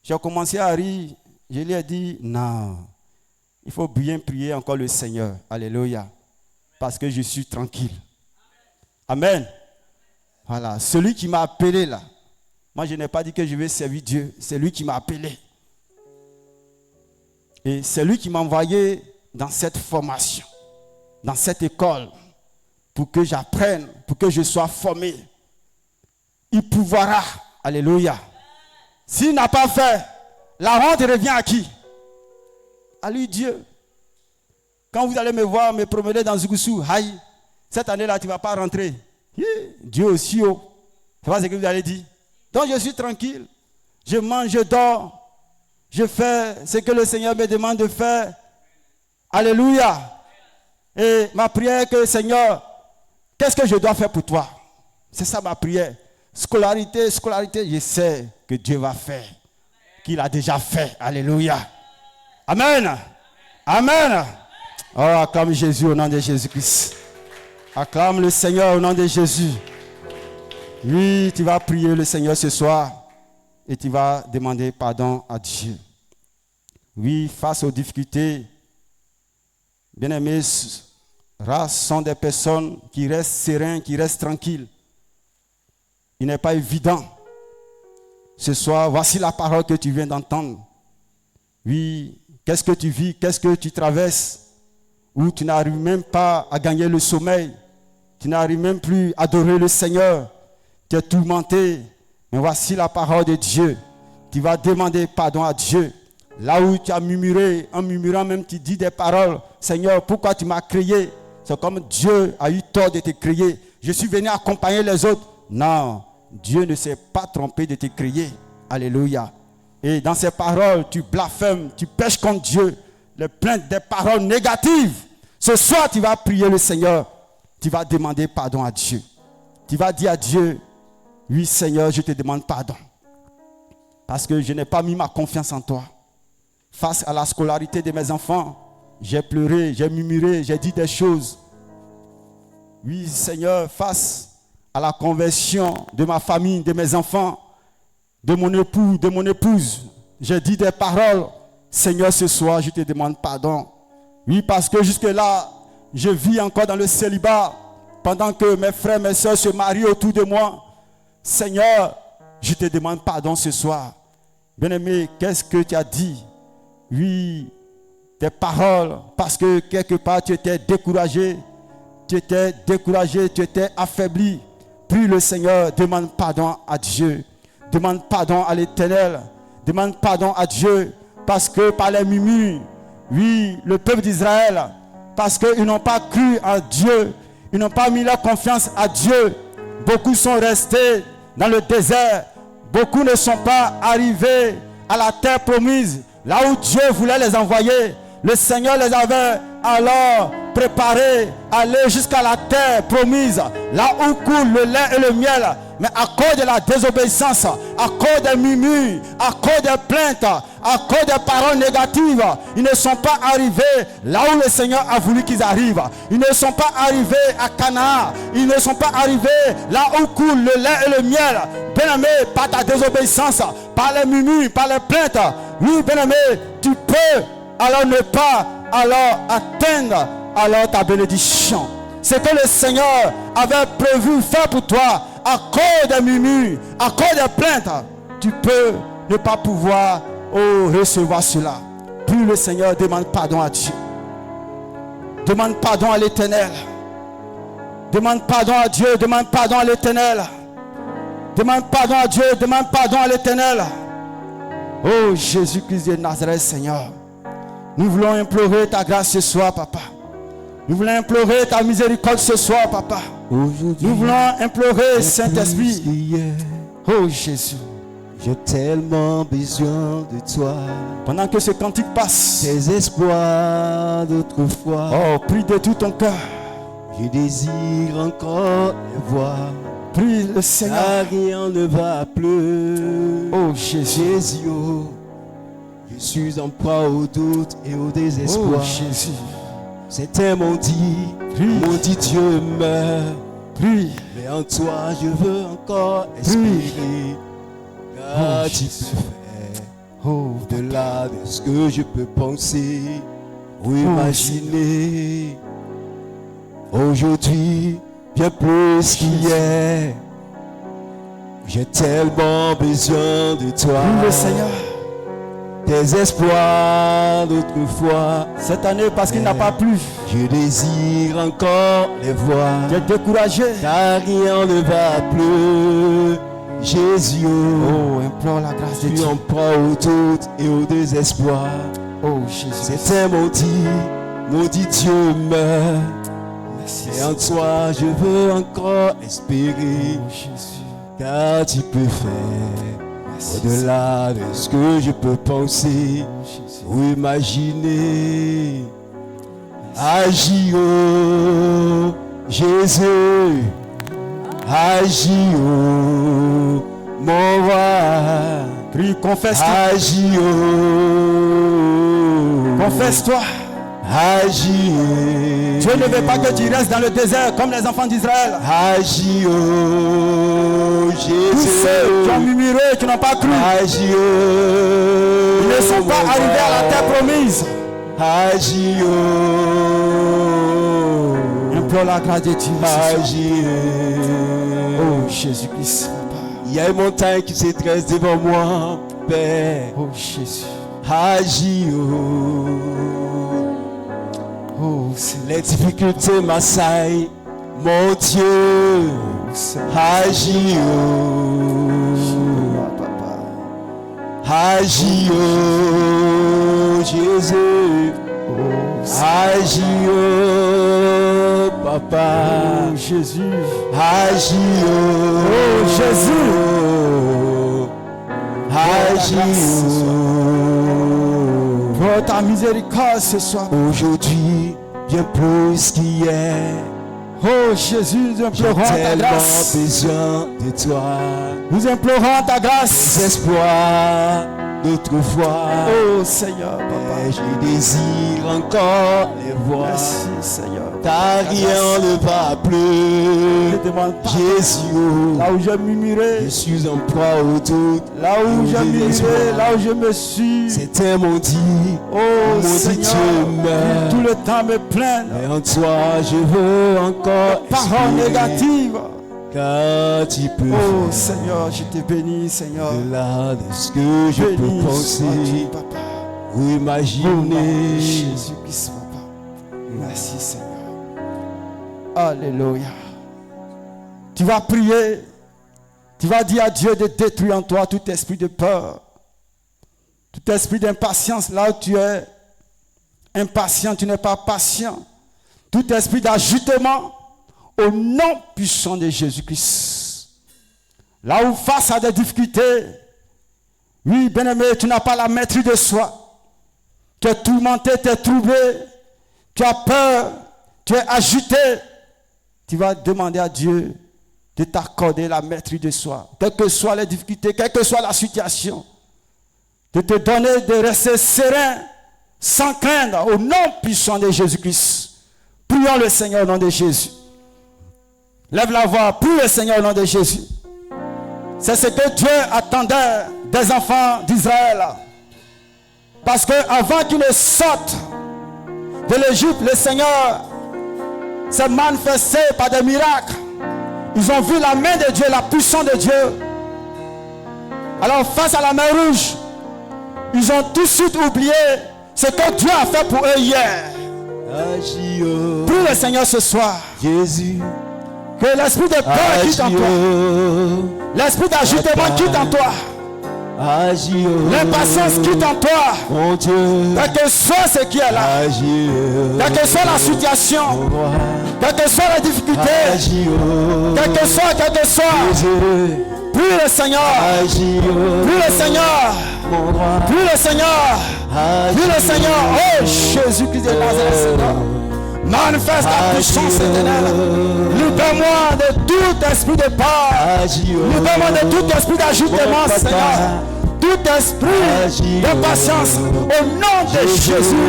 J'ai commencé à rire. Je lui ai dit, non, il faut bien prier encore le Seigneur. Alléluia. Parce que je suis tranquille. Amen. Voilà, celui qui m'a appelé là. Moi, je n'ai pas dit que je vais servir Dieu. C'est lui qui m'a appelé. Et c'est lui qui m'a envoyé dans cette formation, dans cette école, pour que j'apprenne, pour que je sois formé. Il pourvoira. Alléluia. S'il n'a pas fait, la honte revient à qui? À lui, Dieu. Quand vous allez me voir me promener dans Zougoussou, aïe, cette année-là, tu ne vas pas rentrer. Dieu aussi haut. C'est pas ce que vous allez dire. Donc je suis tranquille. Je mange, je dors. Je fais ce que le Seigneur me demande de faire. Alléluia. Et ma prière est que, Seigneur, qu'est-ce que je dois faire pour toi? C'est ça ma prière. Scolarité, je sais que Dieu va faire. Qu'il a déjà fait. Alléluia. Amen. Amen. Oh, acclame Jésus au nom de Jésus-Christ. Acclame le Seigneur au nom de Jésus. Oui, tu vas prier le Seigneur ce soir et tu vas demander pardon à Dieu. Oui, face aux difficultés, bien-aimés, rares sont des personnes qui restent sereines, qui restent tranquilles. Il n'est pas évident. Ce soir, voici la parole que tu viens d'entendre. Oui, qu'est-ce que tu vis, qu'est-ce que tu traverses, où tu n'arrives même pas à gagner le sommeil, tu n'arrives même plus à adorer le Seigneur, tu es tourmenté. Mais voici la parole de Dieu. Tu vas demander pardon à Dieu. Là où tu as murmuré, en murmurant même, tu dis des paroles. Seigneur, pourquoi tu m'as créé? C'est comme Dieu a eu tort de te créer. Je suis venu accompagner les autres. Non, Dieu ne s'est pas trompé de te créer. Alléluia. Et dans ces paroles, tu blasphèmes, tu pèches contre Dieu. Les plaintes, des paroles négatives. Ce soir, tu vas prier le Seigneur. Tu vas demander pardon à Dieu. Tu vas dire à Dieu, oui Seigneur, je te demande pardon. Parce que je n'ai pas mis ma confiance en toi. Face à la scolarité de mes enfants, j'ai pleuré, j'ai murmuré, j'ai dit des choses. Oui Seigneur, face à la conversion de ma famille, de mes enfants, de mon époux, de mon épouse, j'ai dit des paroles. Seigneur, ce soir, je te demande pardon. Oui, parce que jusque-là, je vis encore dans le célibat, pendant que mes frères, mes soeurs se marient autour de moi. Seigneur, je te demande pardon ce soir. Bien-aimé, qu'est-ce que tu as dit? Oui, tes paroles, parce que quelque part tu étais découragé, tu étais affaibli. Prie le Seigneur, demande pardon à Dieu. Demande pardon à l'Éternel. Demande pardon à Dieu, parce que par les murmures, oui, le peuple d'Israël, parce qu'ils n'ont pas cru en Dieu, ils n'ont pas mis leur confiance à Dieu. Beaucoup sont restés dans le désert. Beaucoup ne sont pas arrivés à la terre promise, là où Dieu voulait les envoyer. Le Seigneur les avait alors préparés à aller jusqu'à la terre promise, là où coule le lait et le miel. Mais à cause de la désobéissance, à cause des murmures, à cause des plaintes, à cause des paroles négatives, ils ne sont pas arrivés là où le Seigneur a voulu qu'ils arrivent. Ils ne sont pas arrivés à Canaan. Ils ne sont pas arrivés là où coule le lait et le miel. Bien-aimé, par ta désobéissance, par les murmures, par les plaintes, oui, bien-aimé, tu peux alors ne pas alors atteindre alors ta bénédiction. C'est que le Seigneur avait prévu faire pour toi. À cause des murmures, à cause des plaintes, tu peux ne pas pouvoir recevoir cela. Puis le Seigneur demande pardon à Dieu. Demande pardon à l'Éternel. Demande pardon à Dieu, demande pardon à l'Éternel. Demande pardon à Dieu, demande pardon à l'Éternel. Oh Jésus-Christ de Nazareth, Seigneur. Nous voulons implorer ta grâce ce soir, Papa. Nous voulons implorer ta miséricorde ce soir, Papa. Nous voulons implorer Saint-Esprit. Oh Jésus. J'ai tellement besoin de toi. Pendant que ce cantique passe, Tes espoirs d'autrefois. Oh, prie de tout ton cœur. Je désire encore les voir. Prie le Seigneur. Rien ne va plus. Oh Jésus. Jésus, oh, je suis en proie au doute et au désespoir. Oh Jésus. Certains m'ont dit, maudit Dieu meurt. Prie. Mais en toi je veux encore espérer, car tu peux faire au-delà de ce que je peux penser ou imaginer. Aujourd'hui, bien plus qu'hier, j'ai tellement besoin de toi. Prie le Seigneur. Tes espoirs d'autrefois, Cette année, parce qu'il n'a pas plu, je désire encore les voir. tu es découragé. Car rien ne va plus, Jésus. Oh, implore la grâce de Tu Dieu. en prends au doute et au désespoir. Oh, Jésus. C'est un maudit Dieu meurt. Merci. Et en toi je veux encore espérer, Oh, Jésus. car tu peux faire Merci. au-delà de ce que je peux penser Oh, Jésus. ou imaginer. Agis, oh Jésus, agis, oh mon roi, Prie, confesse-toi. agis, oh, Confesse-toi. agis, Dieu ne veut pas que tu restes dans le désert comme les enfants d'Israël. agis, oh Tous ceux qui ont Jésus, murmuré, qui n'ont pas cru, agis, oh, ils ne sont pas mon arrivés à la roi. terre promise. Agis, oh, Implore la grâce de Dieu. ce soir. agis. Oh, Jésus-Christ, Papa. Il y a une montagne qui se dresse devant moi, Père. Oh, Jésus. Agis, oh. Oh, Seigneur. Les difficultés m'assaillent, mon Dieu. Oh, Seigneur. Agis, oh. Papa. Agis, oh, Jésus. Oh, Seigneur. Agis, oh, Papa. Oh, Jésus. Agis, oh, Jésus. Agis, oh. Pour ta miséricorde ce soir. Aujourd'hui, bien plus qu'hier, Oh, Jésus, nous j'ai implorons ta tellement grâce. besoin de toi. Nous implorons ta grâce. Espoir d'autrefois, Oh, Seigneur, et Papa. je désire encore les voir. Merci, Seigneur. Car rien ne va Je plus, demande pardon. Jésus. Là où j'ai murmuré, Je suis en proie au doute. là où j'ai murmuré, là où je me suis. C'est un maudit, Oh, maudit Seigneur, Dieu meurt. tout le temps me plaindre. Mais en toi, je veux encore Paroles espérer, négatives. car tu peux Oh, faire Seigneur, je te bénis, Seigneur. au-delà de ce que je peux Bénis penser sois-tu, Papa. ou Au nom de imaginer. Jésus-Christ, Papa. Merci, Seigneur. Alléluia. Tu vas prier. Tu vas dire à Dieu de détruire en toi tout esprit de peur. Tout esprit d'impatience. Là où tu es impatient, tu n'es pas patient. Tout esprit d'agitement. Au nom puissant de Jésus-Christ. Là où face à des difficultés. Oui, bien-aimé, tu n'as pas la maîtrise de soi. Tu es tourmenté, tu es troublé, tu as peur, tu es agité. Tu vas demander à Dieu de t'accorder la maîtrise de soi. Quelles que soient les difficultés, quelle que soit la situation. De te donner de rester serein, sans craindre, au nom puissant de Jésus-Christ. Prions le Seigneur au nom de Jésus. Lève la voix, prie le Seigneur au nom de Jésus. C'est ce que Dieu attendait des enfants d'Israël. Parce qu'avant qu'ils ne sortent de l'Égypte, le Seigneur s'est manifesté par des miracles. Ils ont vu la main de Dieu, la puissance de Dieu. Alors face à la mer rouge, ils ont tout de suite oublié ce que Dieu a fait pour eux hier. Agis, oh, Prie le Seigneur ce soir. Jésus. Que l'esprit de peur quitte en Agis, toi. oh, L'esprit d'agitement quitte en toi. agis, oh, L'impatience quitte en toi. mon Dieu. Quel que soit ce qui est là. Agis, oh, Quelle que soit la situation. mon roi. Quelle que soit la difficulté. Agis, oh, Quel que soit. Jésus. Prie le Seigneur. Agis, oh, Prie le Seigneur. mon roi. Prie le Seigneur. Agis, Prie le Seigneur. Oh Jésus-Christ de Nazareth, Seigneur. Manifeste ta puissance éternelle. Libère-moi de tout esprit de peur. agis, oh, Libère-moi de tout esprit d'agitement, mon Seigneur. papa. tout esprit de patience, au nom de Jésus,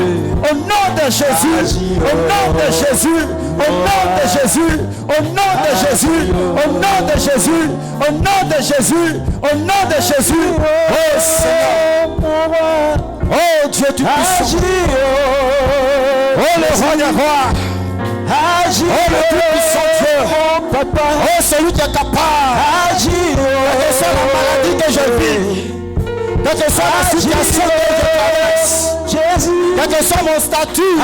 au nom de Jésus, au nom de Jésus, au nom de Jésus, au nom de Jésus, au nom de Jésus, au nom de Jésus, au nom de Jésus. Oh Seigneur, oh Dieu Tout-Puissant, oh le roi des rois, oh le Tout-Puissant Dieu, oh celui qui est capable, quelle que soit la maladie que je vis, quelle que soit la situation que je traverse, quel que soit mon statut,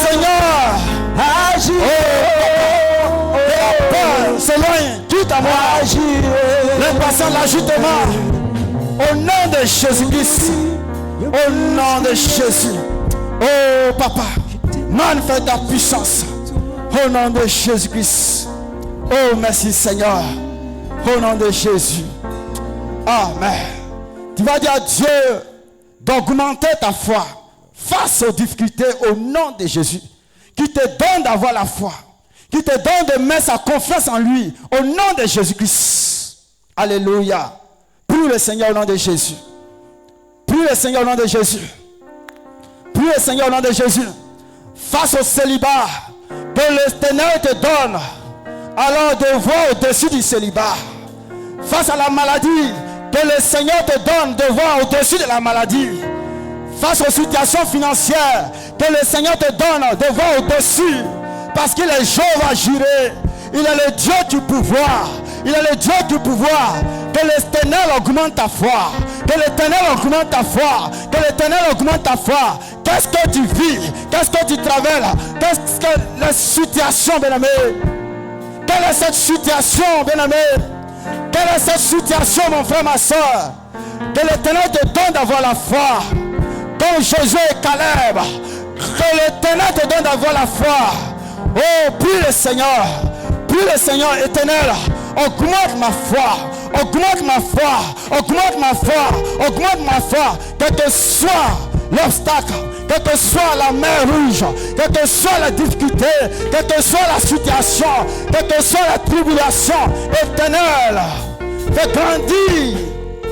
Seigneur, la peur s'éloigne, quitte à moi, l'impatience, l'agitement, au nom de Jésus-Christ, au nom de Jésus. Oh papa, manifeste ta puissance, au nom de Jésus-Christ. Oh merci Seigneur, au nom de Jésus. Amen. Tu vas dire à Dieu d'augmenter ta foi face aux difficultés au nom de Jésus. Qui te donne d'avoir la foi. Qui te donne de mettre sa confiance en lui au nom de Jésus-Christ. Alléluia. Prie le Seigneur au nom de Jésus. Prie le Seigneur au nom de Jésus. Prie le Seigneur au nom de Jésus. Face au célibat que l'Éternel te donne, alors de voir au-dessus du célibat. Face à la maladie que le Seigneur te donne de voir au-dessus de la maladie. Face aux situations financières que le Seigneur te donne de voir au-dessus. Parce qu'il est Jéhovah Jireh. Il est le Dieu du pouvoir. Il est le Dieu du pouvoir. Que l'Éternel augmente ta foi. Que l'Éternel augmente ta foi. Que l'Éternel augmente ta foi. Qu'est-ce que tu vis? Qu'est-ce que tu traverses? Qu'est-ce que la situation, bien-aimé? Quelle est cette situation, bien-aimé? Quelle est cette situation, mon frère, ma soeur? Que l'Éternel te donne d'avoir la foi. Comme Josué et Caleb. Que l'Éternel te donne d'avoir la foi. Oh, prie le Seigneur. Prie le Seigneur éternel. Augmente ma foi. Augmente ma foi. Augmente ma foi. Augmente ma foi. Quel que soit l'obstacle, quelle que soit la mer rouge, quelle que soit la difficulté, quelle que soit la situation, quelle que soit la tribulation, éternel, fais grandir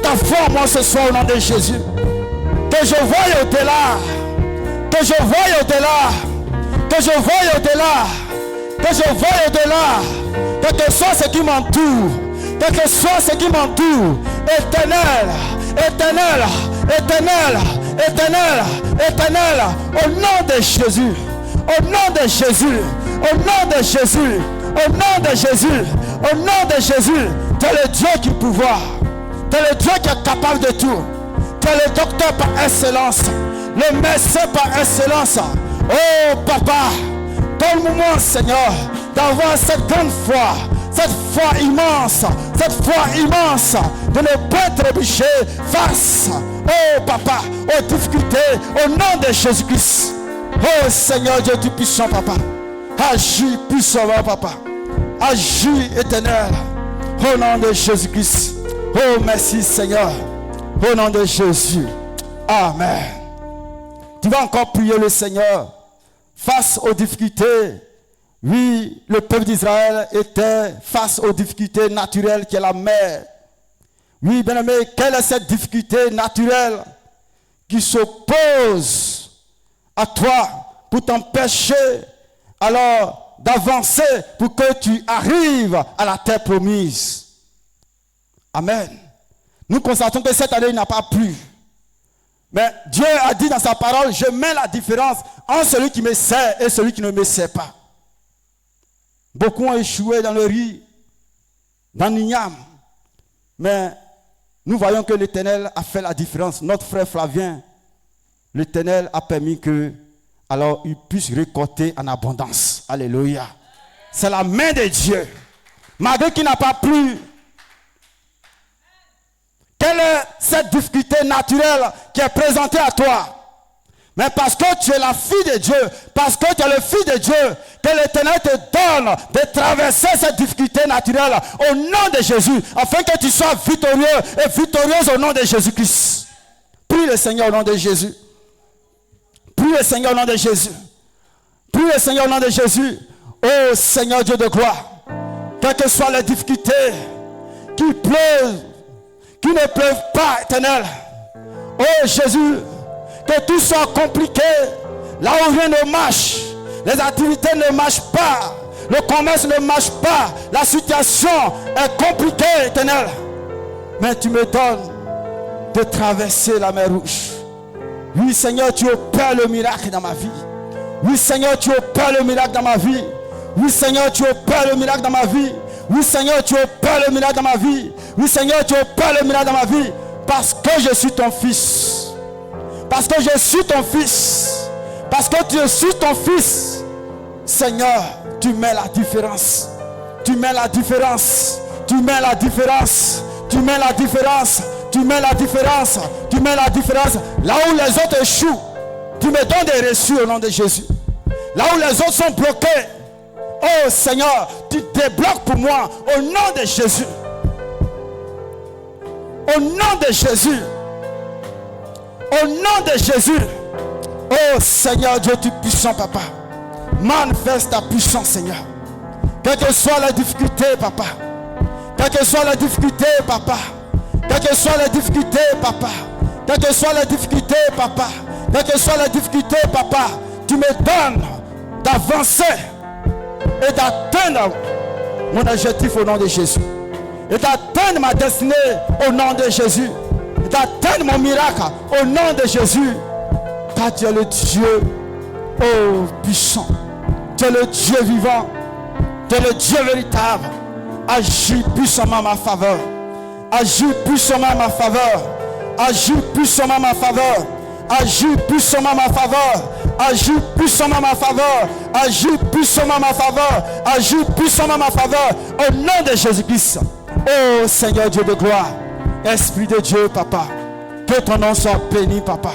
ta foi moi ce soir au nom de Jésus. Que je voie au-delà, que je voie au-delà, que je voie au-delà, que je voie au-delà, quel que soit ce qui m'entoure, quel que soit ce qui m'entoure, éternel, éternel, éternel, éternel, éternel, au nom de Jésus, au nom de Jésus, au nom de Jésus, au nom de Jésus, au nom de Jésus, tu es le Dieu qui pouvoir, tu es le Dieu qui est capable de tout, tu es le docteur par excellence, le médecin par excellence. Oh papa, donne-moi Seigneur d'avoir cette grande foi, cette foi immense de ne pas trébucher face, oh papa, aux difficultés, au nom de Jésus-Christ. Oh Seigneur Dieu Tout-Puissant, papa, agis puissamment, papa, agis éternel, au nom de Jésus-Christ. Oh merci Seigneur, au nom de Jésus. Amen. Tu vas encore prier le Seigneur face aux difficultés. Oui, le peuple d'Israël était face aux difficultés naturelles qui est la mer. Oui, bien-aimé, quelle est cette difficulté naturelle qui s'oppose à toi pour t'empêcher alors d'avancer pour que tu arrives à la terre promise? Amen. Nous constatons que cette année il n'a pas plu. Mais Dieu a dit dans sa parole, je mets la différence entre celui qui me sert et celui qui ne me sert pas. Beaucoup ont échoué dans le riz, dans l'igname. Mais nous voyons que l'Éternel a fait la différence. Notre frère Flavien, l'Éternel a permis que, alors, il puisse récolter en abondance. Alléluia. C'est la main de Dieu. Malgré qu'il n'a pas plu. Quelle est cette difficulté naturelle qui est présentée à toi? Mais parce que tu es la fille de Dieu, parce que tu es le fils de Dieu, que l'Éternel te donne de traverser cette difficulté naturelle au nom de Jésus, afin que tu sois victorieux et victorieuse au nom de Jésus-Christ. Prie le Seigneur au nom de Jésus. Prie le Seigneur au nom de Jésus. Prie le Seigneur au nom de Jésus. Oh Seigneur Dieu de gloire, quelles que soient les difficultés qui pleuvent Qu'il ne pleuve pas, Éternel. Oh Jésus, que tout soit compliqué. Là où rien ne marche, les activités ne marchent pas, le commerce ne marche pas, la situation est compliquée, Éternel. Mais tu me donnes de traverser la mer Rouge. Oui, Seigneur, tu opères le miracle dans ma vie. Oui, Seigneur, tu opères le miracle dans ma vie. Oui, Seigneur, tu opères le miracle dans ma vie. Oui, Seigneur, tu opères le miracle dans ma vie. Oui, Seigneur, tu opères le miracle dans ma vie. Parce que je suis ton fils. Parce que je suis ton fils. Parce que je suis ton fils. Seigneur, tu mets la différence. Tu mets la différence. Tu mets la différence. Tu mets la différence. Tu mets la différence. Tu mets la différence. Là où les autres échouent, tu me donnes des reçus au nom de Jésus. Là où les autres sont bloqués, oh Seigneur, tu débloques pour moi au nom de Jésus. Au nom de Jésus. Au nom de Jésus. Oh Seigneur Dieu, tu es puissant, papa. Manifeste ta puissance, Seigneur. Quelles que soient les difficultés, papa. Quelles que soient les difficultés, papa. Quelles que soient les difficultés, papa. Quelles que soient les difficultés, papa. Quelles que soient les difficultés, papa. Tu me donnes d'avancer et d'atteindre mon objectif au nom de Jésus. Et d'atteindre ma destinée au nom de Jésus. Et d'atteindre mon miracle au nom de Jésus. Car tu es le Dieu, oh puissant. Tu es le Dieu vivant. Tu es le Dieu véritable. Agis puissamment en ma faveur. Agis puissamment en ma faveur. Agis puissamment en ma faveur. Agis puissamment en ma faveur. Agis puissamment en ma faveur. Agis puissamment en ma faveur. Agis puissamment en ma faveur. Au nom de Jésus-Christ. Oh Seigneur Dieu de gloire. Esprit de Dieu, papa. Que ton nom soit béni, papa.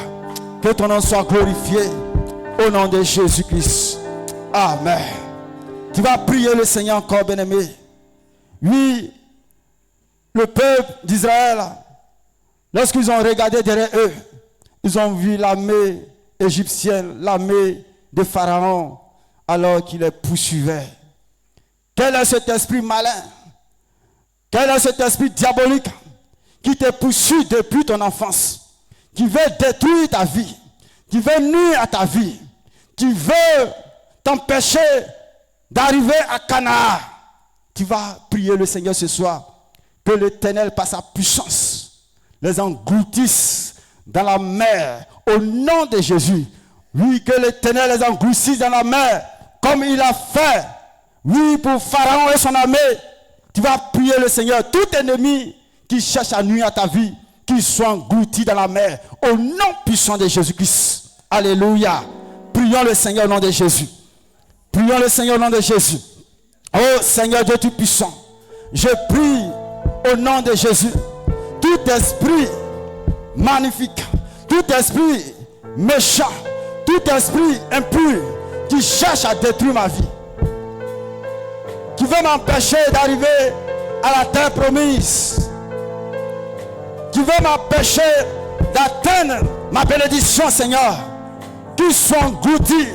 Que ton nom soit glorifié. Au nom de Jésus-Christ. Amen. Tu vas prier le Seigneur encore, bien-aimé. Oui, le peuple d'Israël, lorsqu'ils ont regardé derrière eux, ils ont vu l'armée égyptienne, l'armée de Pharaon, alors qu'il les poursuivait. Quel est cet esprit malin? Quel est cet esprit diabolique qui te poursuit depuis ton enfance, qui veut détruire ta vie, qui veut nuire à ta vie, qui veut t'empêcher d'arriver à Canaan? Tu vas prier le Seigneur ce soir, que l'Éternel par sa puissance les engloutisse dans la mer au nom de Jésus. Oui, que l'Éternel les engloutisse dans la mer comme il a fait, oui, pour Pharaon et son armée. Tu vas prier le Seigneur, tout ennemi qui cherche à nuire à ta vie, qu'il soit englouti dans la mer au nom puissant de Jésus-Christ. Alléluia. Prions le Seigneur au nom de Jésus. Prions le Seigneur au nom de Jésus. Oh Seigneur Dieu tout-puissant, je prie au nom de Jésus, tout esprit magnifique, tout esprit méchant, tout esprit impur qui cherche à détruire ma vie, qui veut m'empêcher d'arriver à la terre promise, qui veut m'empêcher d'atteindre ma bénédiction, Seigneur, qu'il soit englouti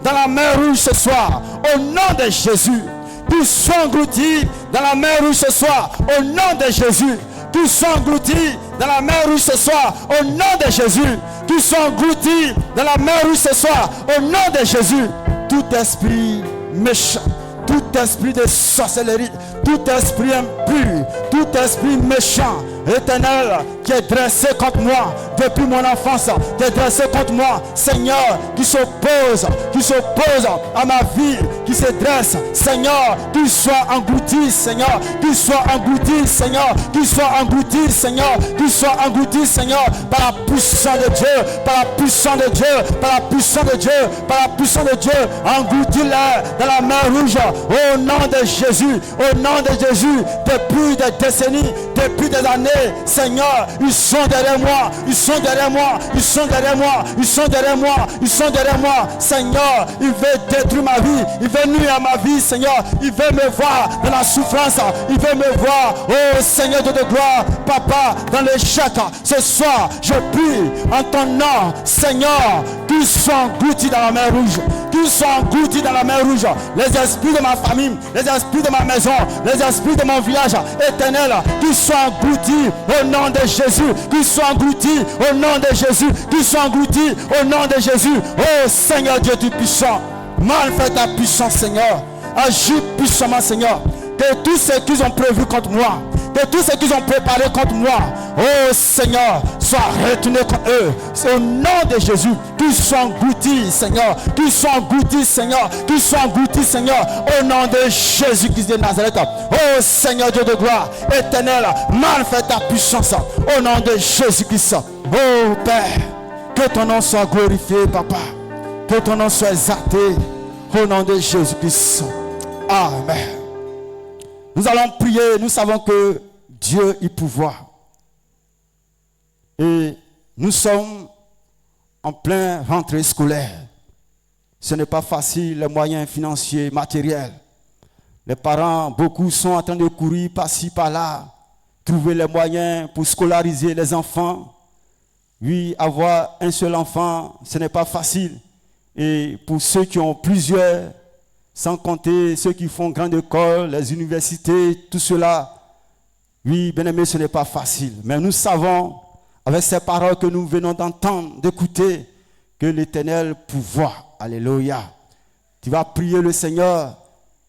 dans la mer Rouge ce soir, au nom de Jésus. Qu'ils soient engloutis dans la mer Rouge ce soir, au nom de Jésus. Qu'ils soient engloutis dans la mer Rouge ce soir, au nom de Jésus. Qu'ils soient engloutis dans la mer Rouge ce soir, au nom de Jésus. Tout esprit méchant, tout esprit de sorcellerie, tout esprit impur, tout esprit méchant, Éternel, qui est dressé contre moi depuis mon enfance, qui est dressé contre moi, Seigneur, qui s'oppose à ma vie, qui se dresse, Seigneur, qu'il soit englouti, Seigneur, qu'il soit englouti, Seigneur, qu'il soit englouti, Seigneur, qu'il soit englouti, Seigneur, par la puissance de Dieu, par la puissance de Dieu, par la puissance de Dieu, par la puissance de Dieu, engloutis-les dans la mer Rouge, au nom de Jésus, au nom de Jésus, depuis des décennies, depuis des années, Seigneur, ils sont derrière moi, ils sont derrière moi, ils sont derrière moi, ils sont derrière moi, ils sont derrière moi. Seigneur, il veut détruire ma vie, il veut nuire à ma vie, Seigneur. Il veut me voir dans la souffrance, il veut me voir, oh Seigneur Dieu de gloire, Papa, dans l'échec. Ce soir, je prie en ton nom, Seigneur, qu'ils soient engloutis dans la mer rouge, qu'ils soient engloutis dans la mer rouge. Les esprits de ma famille, les esprits de ma maison, les esprits de mon village éternel, qu'ils soient engloutis au nom de Jésus, qu'ils soient engloutis au nom de Jésus, qu'ils soient engloutis au nom de Jésus. Oh Seigneur Dieu du puissant, manifeste ta puissance, Seigneur. Agis puissamment, Seigneur. Que tous ceux qu'ils ont prévu contre moi, que tous ceux qu'ils ont préparé contre moi, oh Seigneur, soient retournés contre eux. C'est au nom de Jésus, qu'ils soient engloutis, Seigneur. Qu'ils soient engloutis, Seigneur. Qu'ils soient engloutis, Seigneur. Au nom de Jésus-Christ de Nazareth. Oh Seigneur Dieu de gloire, éternel, manifeste ta puissance. Au nom de Jésus-Christ. Oh Père, que ton nom soit glorifié, Papa. Que ton nom soit exalté. Au nom de Jésus-Christ. Amen. Nous allons prier. Nous savons que Dieu y pouvoir. Et nous sommes en plein rentrée scolaire. Ce n'est pas facile, les moyens financiers, matériels. Les parents, beaucoup sont en train de courir par-ci, par-là, trouver les moyens pour scolariser les enfants. Oui, avoir un seul enfant, ce n'est pas facile. Et pour ceux qui ont plusieurs, sans compter ceux qui font grande école, les universités, tout cela, oui, bien aimé, ce n'est pas facile. Mais nous savons, avec ces paroles que nous venons d'entendre, d'écouter, que l'Éternel pouvoir. Alléluia. Tu vas prier le Seigneur.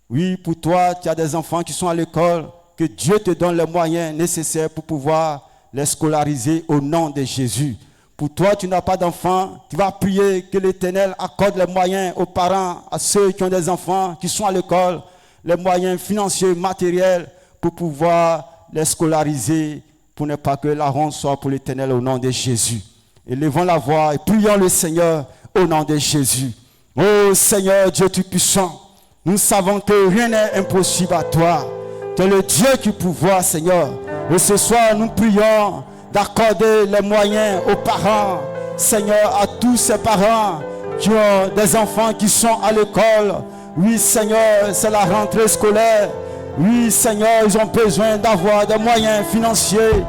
Oui, pour toi, tu as des enfants qui sont à l'école, que Dieu te donne les moyens nécessaires pour pouvoir les scolariser au nom de Jésus. Pour toi, tu n'as pas d'enfants, tu vas prier que l'Éternel accorde les moyens aux parents, à ceux qui ont des enfants, qui sont à l'école, les moyens financiers, matériels, pour pouvoir les scolariser, pour ne pas que la honte soit pour l'Éternel au nom de Jésus. Élevons la voix et prions le Seigneur au nom de Jésus. Oh Seigneur, Dieu tout puissant, nous savons que rien n'est impossible à toi. Tu es le Dieu qui pouvoir, Seigneur. Et ce soir, nous prions d'accorder les moyens aux parents, Seigneur, à tous ces parents qui ont des enfants qui sont à l'école. Oui, Seigneur, c'est la rentrée scolaire. Oui, Seigneur, ils ont besoin d'avoir des moyens financiers,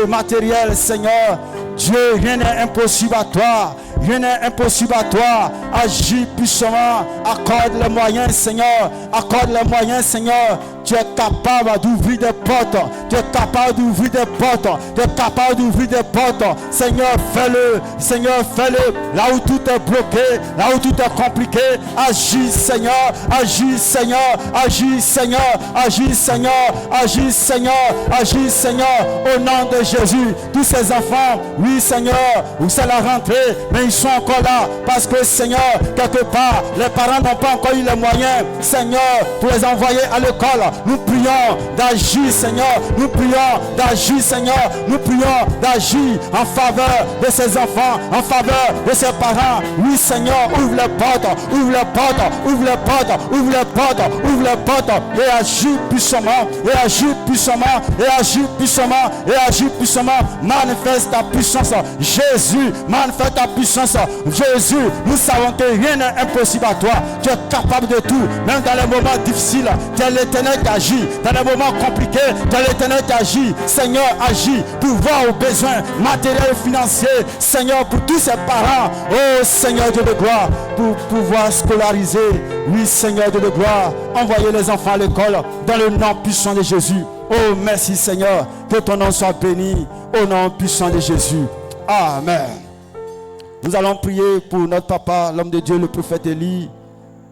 matériels, Seigneur. Dieu, rien n'est impossible à toi. Rien n'est impossible à toi. Agis puissamment. Accorde les moyens, Seigneur. Accorde les moyens, Seigneur. Tu es capable d'ouvrir des portes. Tu es capable d'ouvrir des portes. Tu es capable d'ouvrir des portes. Seigneur, fais-le. Seigneur, fais-le. Là où tout est bloqué, là où tout est compliqué, agis, Seigneur. Agis, Seigneur. Agis, Seigneur. Agis, Seigneur. Agis, Seigneur. Agis, Seigneur. Au nom de Jésus. Tous ces enfants, oui, Seigneur, où c'est la rentrée, mais ils sont encore là. Parce que, Seigneur, quelque part, les parents n'ont pas encore eu les moyens, Seigneur, pour les envoyer à l'école. Nous prions d'agir, Seigneur. Nous prions d'agir, Seigneur. Nous prions d'agir en faveur de ces enfants, en faveur de ces parents. Oui, Seigneur, ouvre les portes, ouvre les portes, ouvre les portes, ouvre les portes, ouvre les portes, et agis puissamment, et agis puissamment, et agis puissamment, et agis puissamment. Manifeste ta puissance, Jésus, manifeste ta puissance, Jésus. Nous savons que rien n'est impossible à toi. Tu es capable de tout, même dans les moments difficiles. Tu es l'Éternel qui agit. Dans les moments compliqués, tu es l'Éternel qui agit. Seigneur, agis pour voir aux besoins matériels et financiers. Seigneur, pour tous ces parents, oh Seigneur Dieu de gloire, pour pouvoir scolariser. Oui, Seigneur Dieu de gloire, envoyer les enfants à l'école dans le nom puissant de Jésus. Oh, merci Seigneur, que ton nom soit béni au nom puissant de Jésus. Amen. Nous allons prier pour notre papa, l'homme de Dieu, le prophète Élie.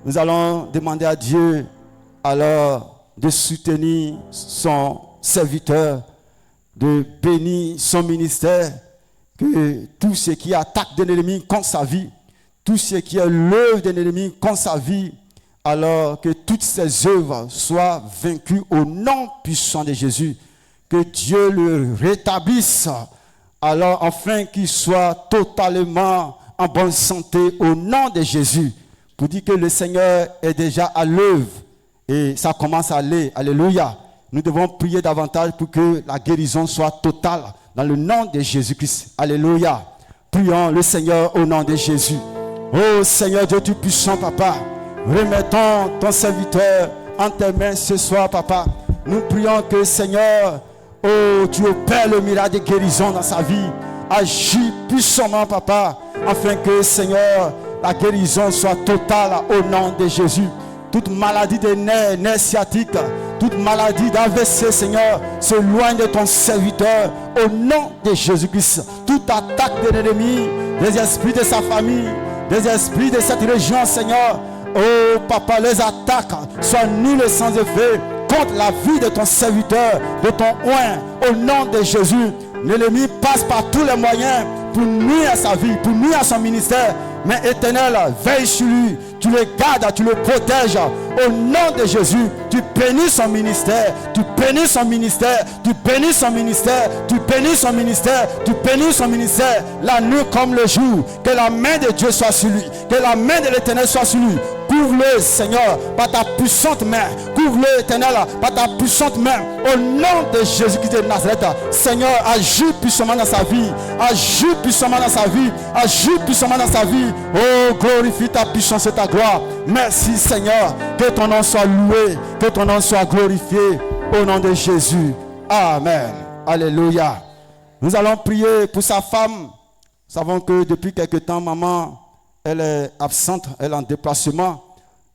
Nous allons demander à Dieu alors de soutenir son serviteur, de bénir son ministère, que tout ce qui attaque de l'ennemi contre sa vie, tout ce qui est l'œuvre de l'ennemi contre sa vie, alors que toutes ces œuvres soient vaincues au nom puissant de Jésus. Que Dieu le rétablisse, alors afin qu'il soit totalement en bonne santé au nom de Jésus. Pour dire que le Seigneur est déjà à l'œuvre et ça commence à aller. Alléluia. nous devons prier davantage pour que la guérison soit totale dans le nom de Jésus-Christ. Alléluia. Prions le Seigneur au nom de Jésus. Oh Seigneur Dieu, tu puissant, papa, remettons ton serviteur en tes mains ce soir, papa. Nous prions que Seigneur, oh, tu opères le miracle de guérison dans sa vie. Agis puissamment, papa, afin que Seigneur, la guérison soit totale au nom de Jésus. Toute maladie des nerfs sciatiques, toute maladie d'AVC, Seigneur, s'éloigne de ton serviteur au nom de Jésus-Christ. Toute attaque de l'ennemi, des esprits de sa famille, des esprits de cette région, Seigneur, oh papa, les attaques soient nulles et sans effet contre la vie de ton serviteur, de ton oint, au nom de Jésus. L'ennemi passe par tous les moyens pour nuire à sa vie, pour nuire à son ministère. Mais Éternel, veille sur lui, tu le gardes, tu le protèges. Au nom de Jésus, tu bénis son ministère, tu bénis son ministère, tu bénis son ministère, tu bénis son ministère, tu bénis son ministère, la nuit comme le jour. Que la main de Dieu soit sur lui, que la main de l'Éternel soit sur lui. Couvre-le, Seigneur, par ta puissante main. Couvre-le, Éternel, par ta puissante main. Au nom de Jésus-Christ de Nazareth, Seigneur, agis puissamment dans sa vie. Agis puissamment dans sa vie. Agis puissamment dans sa vie. Oh, glorifie ta puissance et ta gloire. Merci, Seigneur. Que ton nom soit loué. Que ton nom soit glorifié. Au nom de Jésus. Amen. Alléluia. Nous allons prier pour sa femme. Nous savons que depuis quelque temps, maman, elle est absente, elle est en déplacement.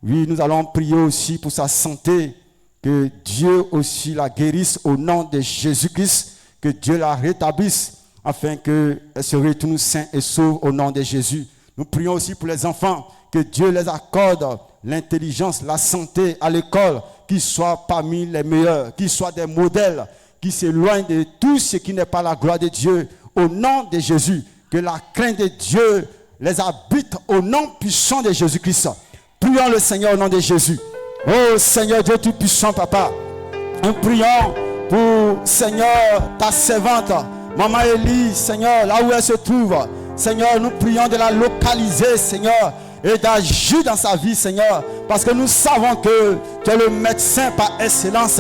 Oui, nous allons prier aussi pour sa santé, que Dieu aussi la guérisse au nom de Jésus-Christ, que Dieu la rétablisse, afin qu'elle se retourne sain et sauve au nom de Jésus. Nous prions aussi pour les enfants, que Dieu les accorde l'intelligence, la santé à l'école, qu'ils soient parmi les meilleurs, qu'ils soient des modèles, qui s'éloignent de tout ce qui n'est pas la gloire de Dieu, au nom de Jésus, que la crainte de Dieu les habite au nom puissant de Jésus-Christ. Prions le Seigneur au nom de Jésus. Oh Seigneur Dieu tout puissant, papa. Nous prions pour Seigneur ta servante, Maman Élie, Seigneur, là où elle se trouve. Seigneur, nous prions de la localiser, Seigneur, et d'agir dans sa vie, Seigneur, parce que nous savons que tu es le médecin par excellence.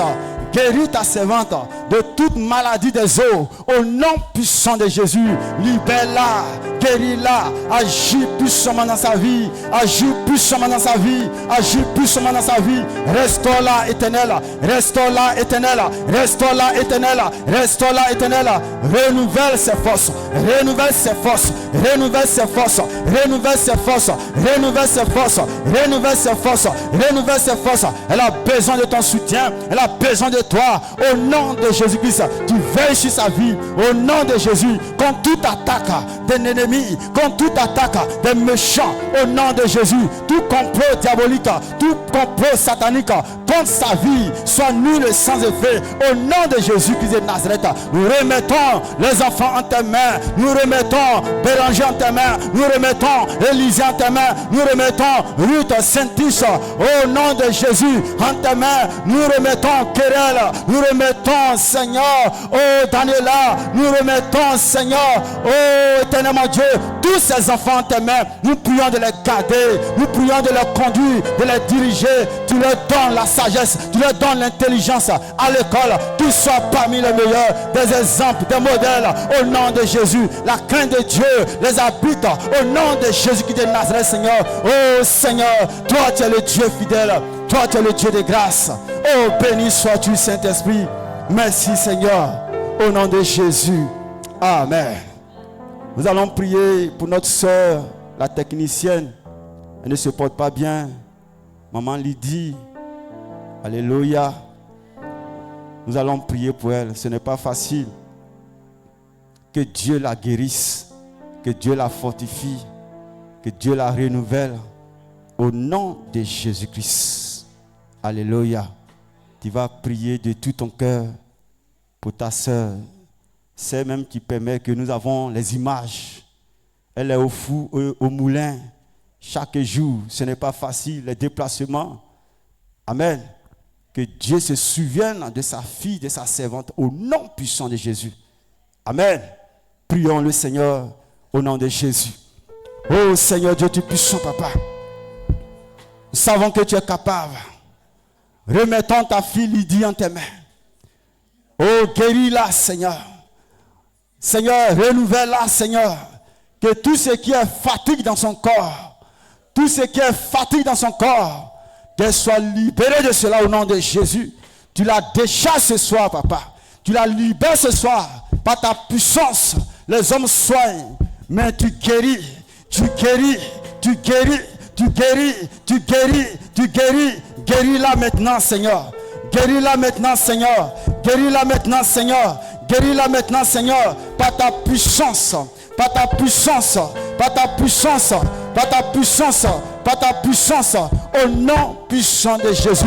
Guéris ta servante de toute maladie des os. Au nom puissant de Jésus, libère-la, guéris-la, agis puissamment dans sa vie, agis puissamment dans sa vie, agis puissamment dans sa vie. Restaure-la, Éternel, restaure-la, Éternel, restaure-la, Éternel, restaure-la, Éternel. Renouvelle ses forces, renouvelle ses forces, renouvelle ses forces, renouvelle ses forces, renouvelle ses forces, renouvelle ses forces, renouvelle ses forces. Elle a besoin de ton soutien, elle a besoin de toi. Au nom de Jésus-Christ, tu veilles sur sa vie. Au nom de Jésus, contre toute attaque d'un ennemi, contre toute attaque des méchants, au nom de Jésus, tout complot diabolique, tout complot satanique contre sa vie soit nul et sans effet. Au nom de Jésus-Christ de Nazareth, nous remettons les enfants en tes mains, nous remettons Béranger en tes mains, nous remettons Élisée en tes mains, nous remettons Ruth Saint-Tiche, au nom de Jésus en tes mains, nous remettons Kérel, nous remettons Seigneur, oh Daniela, nous remettons Seigneur, oh éternellement Dieu, tous ces enfants en tes mains, nous prions de les garder, nous prions de les conduire, de les diriger, tu leur donnes la sagesse, tu leur donnes l'intelligence à l'école, qu'ils soient parmi les meilleurs, des exemples, des modèles, au nom de Jésus, la crainte de Dieu les habite, au nom de Jésus qui est de Nazareth, Seigneur. Oh Seigneur, toi tu es le Dieu fidèle, toi tu es le Dieu de grâce. Oh béni sois-tu Saint-Esprit. Merci Seigneur, au nom de Jésus. Amen. Nous allons prier pour notre soeur, la technicienne. Elle ne se porte pas bien. Maman Lydie. Alléluia. Nous allons prier pour elle. Ce n'est pas facile. Que Dieu la guérisse. Que Dieu la fortifie. Que Dieu la renouvelle. Au nom de Jésus-Christ. Alléluia. Tu vas prier de tout ton cœur pour ta soeur. C'est même qui permet que nous avons les images. Elle est au four, au moulin, chaque jour. Ce n'est pas facile, les déplacements. Amen. Que Dieu se souvienne de sa fille, de sa servante, au nom puissant de Jésus. Amen. Prions le Seigneur au nom de Jésus. Oh Seigneur Dieu, tu es puissant, papa. Nous savons que tu es capable. Remettons ta fille Lydie en tes mains. Oh, guéris-la, Seigneur. Seigneur, renouvelle-la, Seigneur. Que tout ce qui est fatigue dans son corps, tout ce qui est fatigue dans son corps, qu'elle soit libérée de cela au nom de Jésus. Tu la déchasses ce soir, papa. Tu la libères ce soir par ta puissance. Les hommes soignent, mais tu guéris, tu guéris, tu guéris, tu guéris, tu guéris, tu guéris. Guéris-la maintenant, Seigneur. Guéris-la maintenant, Seigneur. Guéris-la maintenant, Seigneur. Guéris-la maintenant, Seigneur, par ta puissance, par ta puissance, par ta puissance, par ta puissance, par ta puissance, au nom puissant de Jésus,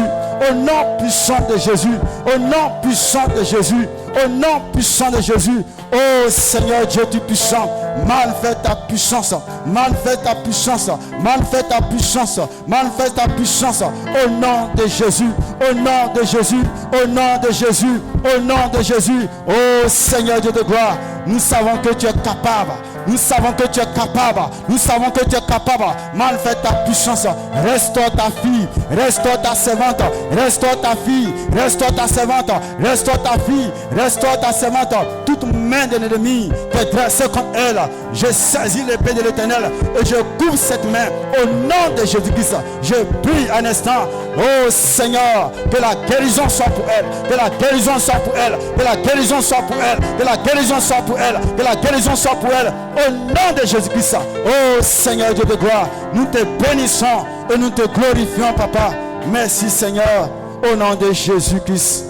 au nom puissant de Jésus, au nom puissant de Jésus, au nom puissant de Jésus. Oh Seigneur Dieu tout puissant, manifeste ta puissance, manifeste ta puissance, manifeste ta puissance, manifeste ta puissance, au nom de Jésus, au nom de Jésus, au nom de Jésus, au nom de Jésus. Oh Seigneur Dieu de gloire, nous savons que tu es capable. Nous savons que tu es capable. Nous savons que tu es capable. Manifeste ta puissance. Restaure ta fille. Restaure ta servante. Restaure ta fille. Restaure ta servante. Restaure ta fille. Restaure ta servante. Toute main de l'ennemi qui est dressée contre elle, je saisis l'épée de l'Éternel et je couvre cette main au nom de Jésus-Christ. Je prie un instant. Oh Seigneur, que la guérison soit pour elle. Que la guérison soit pour elle. Que la guérison soit pour elle. Que la guérison soit pour elle. Que la guérison soit pour elle. Au nom de Jésus-Christ. Oh Seigneur Dieu de gloire, nous te bénissons et nous te glorifions, papa. Merci Seigneur, au nom de Jésus-Christ.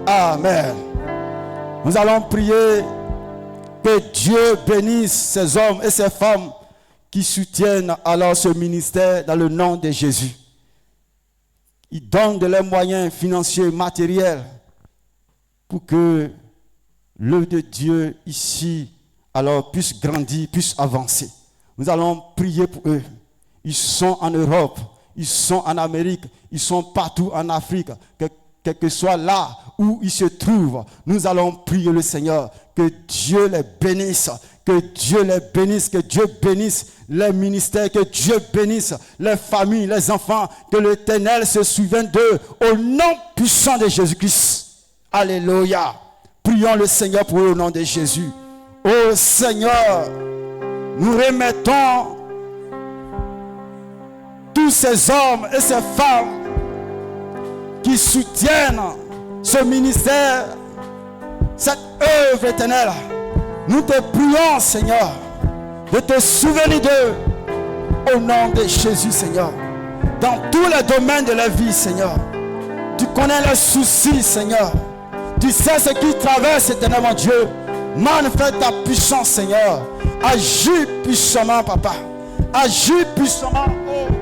Amen. Nous allons prier que Dieu bénisse ces hommes et ces femmes qui soutiennent alors ce ministère dans le nom de Jésus. Ils donnent de leurs moyens financiers, matériels pour que l'œuvre de Dieu ici alors puisse grandir, puisse avancer. Nous allons prier pour eux. Ils sont en Europe, ils sont en Amérique, ils sont partout en Afrique. Quel que soit là où ils se trouvent, nous allons prier le Seigneur. Que Dieu les bénisse, que Dieu les bénisse, que Dieu bénisse les ministères, que Dieu bénisse les familles, les enfants, que l'Éternel se souvienne d'eux au nom puissant de Jésus-Christ. Alléluia. Prions le Seigneur pour eux au nom de Jésus. Oh Seigneur, nous remettons tous ces hommes et ces femmes qui soutiennent ce ministère, cette œuvre éternelle. Nous te prions, Seigneur, de te souvenir d'eux au nom de Jésus, Seigneur. Dans tous les domaines de la vie, Seigneur. Tu connais les soucis, Seigneur. Tu sais ce qui traverse éternellement, Dieu. Manifeste ta puissance, Seigneur. Agis puissamment, papa. Agis puissamment, oh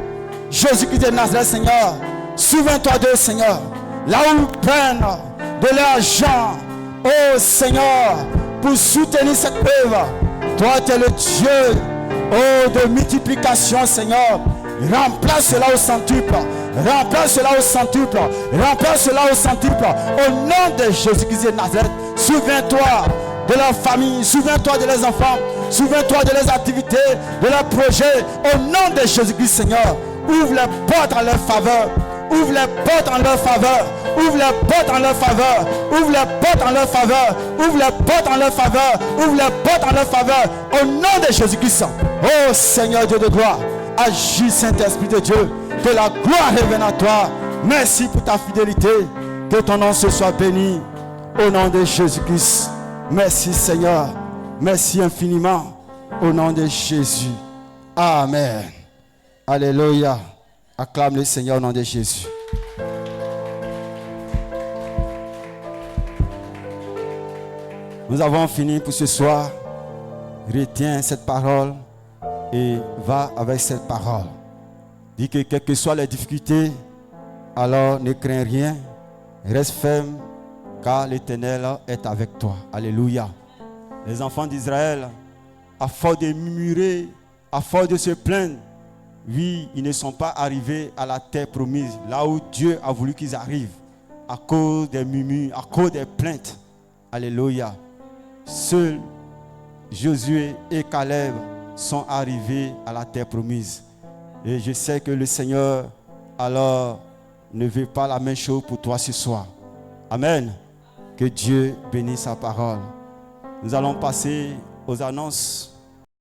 Jésus-Christ de Nazareth, Seigneur. Souviens-toi d'eux, Seigneur. Là où ils prennent de l'argent, oh Seigneur, pour soutenir cette œuvre. Toi, tu es le Dieu, oh, de multiplication, Seigneur. Remplace cela au centuple. Remplace cela au centuple. Remplace cela au centuple. Au nom de Jésus-Christ de Nazareth, souviens-toi de leur famille, souviens-toi de leurs enfants, souviens-toi de leurs activités, de leurs projets. Au nom de Jésus-Christ, Seigneur, ouvre les portes en leur faveur. Ouvre les portes en leur faveur. Ouvre les portes en leur faveur. Ouvre les portes en leur faveur. Ouvre les portes en leur faveur. Ouvre les portes en leur faveur. Au nom de Jésus-Christ. Oh Seigneur Dieu de gloire, agis Saint-Esprit de Dieu. Que la gloire revienne à toi. Merci pour ta fidélité. Que ton nom se soit béni. Au nom de Jésus-Christ. Merci Seigneur. Merci infiniment. Au nom de Jésus. Amen. Alléluia. Acclame le Seigneur au nom de Jésus. Nous avons fini pour ce soir. Retiens cette parole et va avec cette parole. Dis que quelles que soient les difficultés, alors ne crains rien. Reste ferme car l'Éternel est avec toi. Alléluia. Les enfants d'Israël, à force de murmurer, à force de se plaindre, oui, ils ne sont pas arrivés à la terre promise, là où Dieu a voulu qu'ils arrivent, à cause des murmures, à cause des plaintes. Alléluia. Seuls Josué et Caleb sont arrivés à la terre promise. Et je sais que le Seigneur, alors, ne veut pas la même chose pour toi ce soir. Amen. Que Dieu bénisse sa parole. Nous allons passer aux annonces.